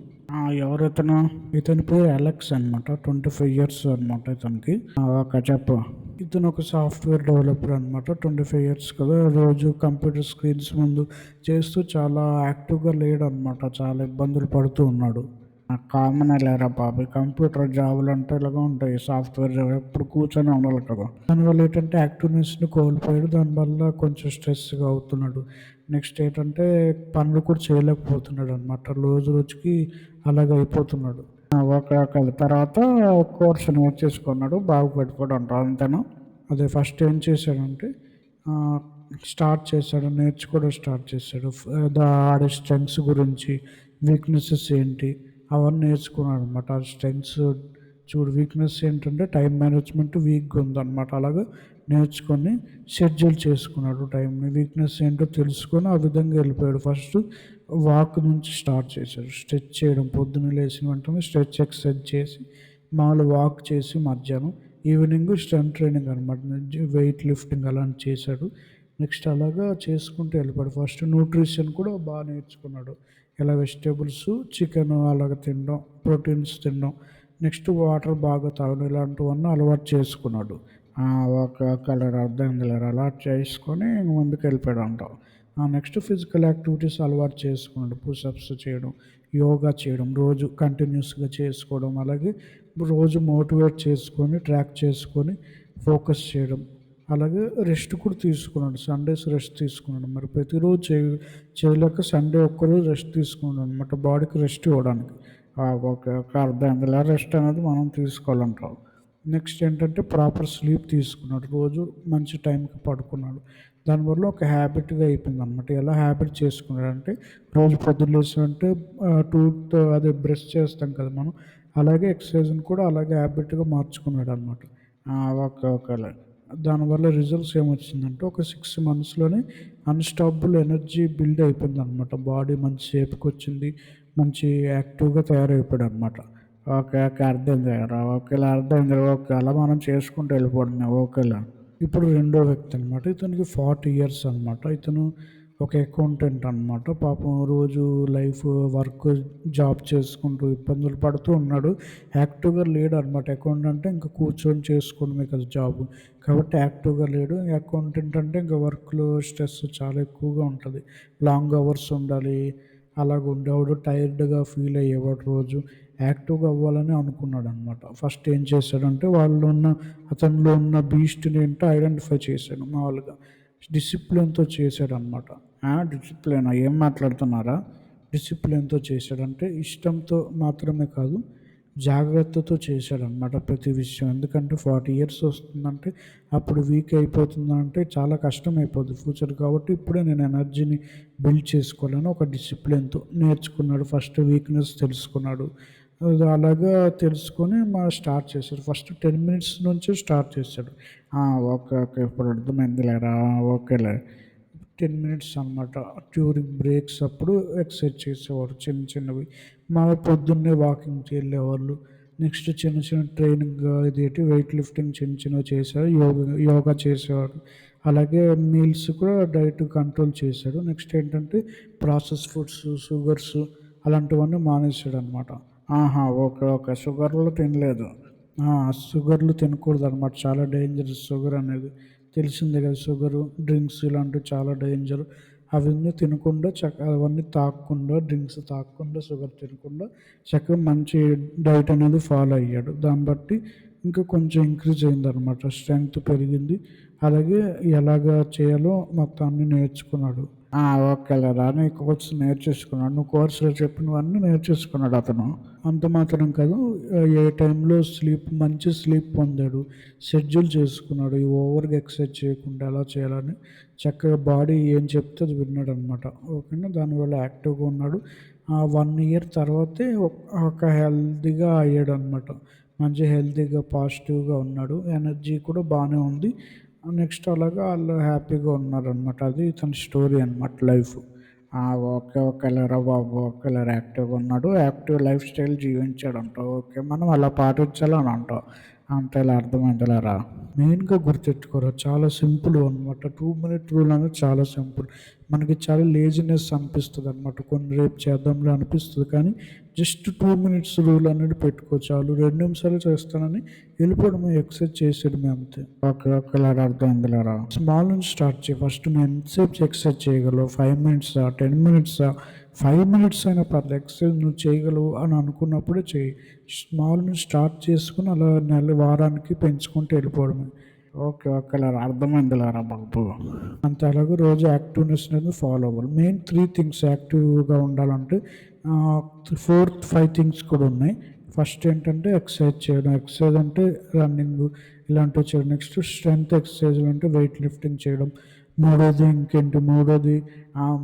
[SPEAKER 1] ఎవరితను?
[SPEAKER 2] ఇతని పేరు అలెక్స్ అనమాట. 25 ఇయర్స్ అనమాట ఇతనికి.
[SPEAKER 1] ఓకే. చెప్పు.
[SPEAKER 2] ఇతను ఒక సాఫ్ట్‌వేర్ డెవలపర్ అనమాట. 25 ఇయర్స్ కదా! రోజు కంప్యూటర్ స్క్రీన్స్ ముందు చేస్తూ చాలా యాక్టివ్‌గా లేడనమాట. చాలా ఇబ్బందులు పడుతూ ఉన్నాడు.
[SPEAKER 1] కామనే లేరా బాబు. ఈ కంప్యూటర్ జాబులంటే ఇలాగే ఉంటాయి. సాఫ్ట్‌వేర్ జాబ్ ఎప్పుడు కూర్చొని ఉండాలి కదా!
[SPEAKER 2] దానివల్ల ఏంటంటే యాక్టివ్‌నెస్‌ని కోల్పోయాడు. దానివల్ల కొంచెం స్ట్రెస్‌గా అవుతున్నాడు. నెక్స్ట్ ఏంటంటే పనులు కూడా చేయలేకపోతున్నాడు అనమాట. రోజు రోజుకి అలాగే అయిపోతున్నాడు.
[SPEAKER 1] ఓకే. ఓకే. తర్వాత కోర్స్ నేర్చేసుకున్నాడు. బాగుపడిపోయాడు అంటావు అంతేనా?
[SPEAKER 2] అదే ఫస్ట్ ఏం చేశాడంటే ఆహ్, స్టార్ట్ చేశాడు. నేర్చుకోవడం స్టార్ట్ చేశాడు. ఆడి స్ట్రెంగ్త్స్ గురించి, వీక్‌నెసెస్ ఏంటి అవన్నీ నేర్చుకున్నాడనమాట. ఆ స్ట్రెంగ్త్స్ చూడు వీక్‌నెస్ ఏంటంటే టైమ్ మేనేజ్‌మెంట్ వీక్‌గా ఉందనమాట. అలాగా నేర్చుకొని షెడ్యూల్ చేసుకున్నాడు టైంని. వీక్‌నెస్ ఏంటో తెలుసుకొని ఆ విధంగా వెళ్ళిపోయాడు. ఫస్ట్ వాక్ నుంచి స్టార్ట్ చేశాడు. స్ట్రెచ్ చేయడం పొద్దున్న లేచిన వెంటనే స్ట్రెచ్ ఎక్సర్సైజ్ చేసి, మామూలు వాక్ చేసి మధ్యాహ్నం, ఈవినింగ్ స్ట్రెంత్ ట్రైనింగ్ అనమాట. వెయిట్ లిఫ్టింగ్ అలాంటివి చేశాడు. నెక్స్ట్ అలాగా చేసుకుంటూ వెళ్ళిపోయాడు. ఫస్ట్ న్యూట్రిషన్ కూడా బాగా నేర్చుకున్నాడు. ఇలా వెజిటేబుల్స్, చికెన్ అలాగ తినడం, ప్రోటీన్స్ తినడం, నెక్స్ట్ వాటర్ బాగా తాగడం ఇలాంటివన్నీ అలవాటు చేసుకున్నాడు.
[SPEAKER 1] ఓకే. ఓకే. లేరా అర్థమైందిలేరా. అలా చేసుకొని ముందుకెళ్ళిపోయాడు అంటావు.
[SPEAKER 2] నెక్స్ట్ ఫిజికల్ యాక్టివిటీస్ అలవాటు చేసుకున్నాడు. పుషప్స్ చేయడం, యోగా చేయడం, రోజు కంటిన్యూస్‌గా చేసుకోవడం, అలాగే రోజు మోటివేట్ చేసుకొని, ట్రాక్ చేసుకొని, ఫోకస్ చేయడం. అలాగే రెస్ట్ కూడా తీసుకున్నాడు. సండేస్ రెస్ట్ తీసుకున్నాడు. మరి ప్రతిరోజు చేయలేక సండే ఒక్కరోజు రెస్ట్ తీసుకున్నాడు అనమాట. బాడీకి రెస్ట్ ఇవ్వడానికి.
[SPEAKER 1] ఓకే. ఓకే. అర్థమైందిలే. రెస్ట్ అనేది మనం తీసుకోవాలంటావు.
[SPEAKER 2] నెక్స్ట్ ఏంటంటే ప్రాపర్ స్లీప్ తీసుకున్నాడు. రోజు మంచి టైంకి పడుకున్నాడు. దానివల్ల ఒక హ్యాబిట్‌గా అయిపోయిందనమాట. ఎలా హ్యాబిట్ చేసుకున్నాడంటే రోజు పొద్దున్న లేసామంటే టూత్ అదే బ్రష్ చేస్తాం కదా మనం. అలాగే ఎక్సర్సైజ్‌ని కూడా అలాగే హ్యాబిట్‌గా మార్చుకున్నాడనమాట.
[SPEAKER 1] ఓకే. ఓకేలే.
[SPEAKER 2] దానివల్ల రిజల్ట్స్ ఏమొచ్చిందంటే ఒక 6 మంత్స్‌లోనే అన్‌స్టాపబుల్ ఎనర్జీ బిల్డ్ అయిపోయిందనమాట. బాడీ మంచి షేప్‌కొచ్చింది. మంచి యాక్టివ్‌గా తయారైపోయాడనమాట.
[SPEAKER 1] ఓకే. ఓకే. అర్థమైందిలేరా. ఓకేలే. అర్థమైంది. ఓకే. అలా మనం చేసుకుంటూ వెళ్ళిపోవడమే. ఓకేలే.
[SPEAKER 2] ఇప్పుడు రెండో వ్యక్తి అనమాట. ఇతనికి 40 ఇయర్స్ అనమాట. ఇతను ఒక అకౌంటెంట్ అనమాట. పాపం రోజు లైఫ్, వర్క్, జాబ్ చేసుకుంటూ ఇబ్బందులు పడుతూ ఉన్నాడు. యాక్టివ్‌గా లేడనమాట. అకౌంటెంట్ అంటే ఇంక కూర్చొని చేసుకోవడమే కదా జాబు. కాబట్టి యాక్టివ్‌గా లేడు. అకౌంటెంట్ అంటే ఇంక వర్క్‌లో స్ట్రెస్ చాలా ఎక్కువగా ఉంటది. లాంగ్ అవర్స్ ఉండాలి. అలాగ ఉండేవాడు. టైర్డ్‌గా ఫీల్ అయ్యేవాడు రోజు. యాక్టివ్‌గా అవ్వాలని అనుకున్నాడనమాట. ఫస్ట్ ఏం చేశాడంటే అతనిలో ఉన్న బీస్ట్‌ని ఏంటో ఐడెంటిఫై చేశాడు మామూలుగా. డిసిప్లిన్‌తో చేశాడనమాట.
[SPEAKER 1] డిసిప్లినా? ఏం మాట్లాడుతున్నారా?
[SPEAKER 2] డిసిప్లిన్‌తో చేశాడంటే ఇష్టంతో మాత్రమే కాదు, జాగ్రత్తతో చేశాడనమాట ప్రతి విషయం. ఎందుకంటే 40 ఇయర్స్ వస్తుందంటే అప్పుడు వీక్ అయిపోతుందంటే చాలా కష్టమైపోద్ది ఫ్యూచర్. కాబట్టి ఇప్పుడే నేను ఎనర్జీని బిల్డ్ చేసుకోవాలని ఒక డిసిప్లిన్‌తో నేర్చుకున్నాడు. ఫస్ట్ వీక్‌నెస్ తెలుసుకున్నాడు. అలాగా తెలుసుకొని స్టార్ట్ చేశాడు. ఫస్ట్ 10 మినిట్స్ నుంచే స్టార్ట్ చేశాడు.
[SPEAKER 1] ఓకే. ఓకే. ఇప్పుడు అర్థమైందిలేరా. ఓకేలే.
[SPEAKER 2] 10 మినిట్స్ అనమాట. డ్యూరింగ్ బ్రేక్స్ అప్పుడు ఎక్సర్సైజ్ చేసేవాడు చిన్న చిన్నవి. పొద్దున్నే వాకింగ్‌కి వెళ్ళేవాళ్ళు. నెక్స్ట్ చిన్న చిన్న ట్రైనింగ్ ఇదేంటి వెయిట్ లిఫ్టింగ్ చిన్న చిన్నవి చేశాడు. యోగా చేసేవాడు. అలాగే మీల్స్ కూడా డైట్ కంట్రోల్ చేశాడు. నెక్స్ట్ ఏంటంటే ప్రాసెస్ ఫుడ్స్, షుగర్స్ అలాంటివన్నీ మానేసాడనమాట.
[SPEAKER 1] ఓకే. ఓకే. షుగర్లు తినలేదు.
[SPEAKER 2] షుగర్లు తినకూడదనమాట. చాలా డేంజరస్ షుగర్ అనేది. తెలిసిందే కదా! షుగరు, డ్రింక్స్ ఇలాంటివి చాలా డేంజర్. అవన్నీ తినకుండా అవన్నీ తాగకుండా, డ్రింక్స్ తాగకుండా, షుగర్ తినకుండా చక్కగా మంచి డైట్ అనేది ఫాలో అయ్యాడు. దాన్ని బట్టి ఇంకా కొంచెం ఇంక్రీజ్ అయిందనమాట. స్ట్రెంగ్త్ పెరిగింది. అలాగే ఎలాగా చేయాలో మొత్తాన్ని నేర్చుకున్నాడు.
[SPEAKER 1] ఓకేలేరా, నీ కోర్స్ నేర్చేసుకున్నాడు. నువ్వు కోర్సులో చెప్పినవన్నీ నేర్చేసుకున్నాడు అతను.
[SPEAKER 2] అంత మాత్రం కాదు, ఏ టైంలో మంచి స్లీప్ పొందాడు, షెడ్యూల్ చేసుకున్నాడు. ఈ ఓవర్గా ఎక్సర్సైజ్ చేయకుండా ఎలా చేయాలని చక్కగా బాడీ ఏం చెప్తే అది విన్నాడు అనమాట. ఓకేనా, దానివల్ల యాక్టివ్గా ఉన్నాడు. 1 ఇయర్ తర్వాతే ఒక హెల్తీగా అయ్యాడు అనమాట. మంచి హెల్తీగా పాజిటివ్గా ఉన్నాడు. ఎనర్జీ కూడా బాగానే ఉంది. నెక్స్ట్ అలాగా వాళ్ళు హ్యాపీగా ఉన్నారనమాట. అది తన స్టోరీ అనమాట, లైఫ్.
[SPEAKER 1] ఓకేలేరా బాబు, ఓకేలేరా, యాక్టివ్గా ఉన్నాడు. యాక్టివ్ లైఫ్ స్టైల్ జీవించాడంటావు. ఓకే, మనం అలా పాటించాలని అంటావు. అంతేలా, అర్థమైందిలేరా.
[SPEAKER 2] మెయిన్గా గుర్తెట్టుకోరా, చాలా సింపుల్ అనమాట. 2 మినిట్ రూల్ అనేది చాలా సింపుల్. మనకి చాలా లేజినెస్ అనిపిస్తుంది అనమాట, కొన్ని రేపు చేద్దాంలే అనిపిస్తుంది. కానీ జస్ట్ 2 మినిట్స్ రూల్ అనేది పెట్టుకో చాలు. 2 నిమిషాలు చేస్తానని వెళ్ళిపోవడమే, ఎక్సర్సైజ్ చేసేయడమే అంతే.
[SPEAKER 1] ఓకేలేరా, అర్థమైందిలేరా.
[SPEAKER 2] స్మాల్ నుంచి స్టార్ట్ చేయి. ఫస్ట్ నేను ఎంతసేపు ఎక్సర్సైజ్ చేయగలవు, 5 మినిట్సా, 10 మినిట్సా, 5 మినిట్స్ అయినా పర్లేదు, ఎక్సర్సైజ్ నువ్వు చేయగలవు అని అనుకున్నప్పుడే చేయి. స్మాల్ నుంచి స్టార్ట్ చేసుకుని అలా వారానికి పెంచుకుంటూ వెళ్ళిపోవడమే.
[SPEAKER 1] ఓకేలేరా, అర్థమైందిలేరా బాబు.
[SPEAKER 2] అంతే. అలాగే రోజు యాక్టివ్నెస్ అనేది ఫాలో అవ్వాలి. మెయిన్ 3 థింగ్స్ యాక్టివ్గా ఉండాలంటే, 5 థింగ్స్ కూడా ఉన్నాయి. ఫస్ట్ ఏంటంటే ఎక్సర్సైజ్ చేయడం. ఎక్సర్సైజ్ అంటే రన్నింగ్ ఇలాంటివి చేయడం. నెక్స్ట్ స్ట్రెంత్ ఎక్సర్సైజ్లు అంటే వెయిట్ లిఫ్టింగ్ చేయడం. మూడోది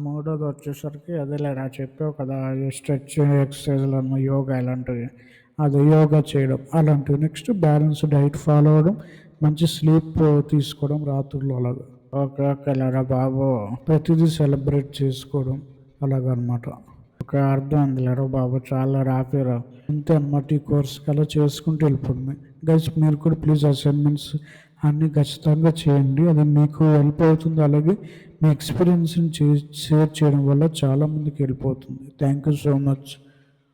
[SPEAKER 1] మూడోది వచ్చేసరికి అదేలేరా, చెప్పావు కదా, స్ట్రెచ్ ఎక్సర్సైజ్లు అన్న యోగా ఇలాంటివి.
[SPEAKER 2] అదే యోగా చేయడం అలాంటివి. నెక్స్ట్ బ్యాలెన్స్ డైట్ ఫాలో అవ్వడం, మంచి స్లీప్ తీసుకోవడం రాత్రులు. అలాగా
[SPEAKER 1] ఓకేలేరా బాబు.
[SPEAKER 2] ప్రతిదీ సెలబ్రేట్ చేసుకోవడం అలాగనమాట.
[SPEAKER 1] అర్థమైందిలేరా బాబు, చాలా రాపిరా.
[SPEAKER 2] అంతే అనమాట. ఈ కోర్స్కి అలా చేసుకుంటూ వెళ్ళిపోవడమే. గైస్, మీరు కూడా ప్లీజ్ అసైన్మెంట్స్ అన్నీ ఖచ్చితంగా చేయండి. అది మీకు హెల్ప్ అవుతుంది. అలాగే మీ ఎక్స్పీరియన్స్ని షేర్ చేయడం వల్ల చాలామందికి హెల్ప్ అవుతుంది. Thank you so much.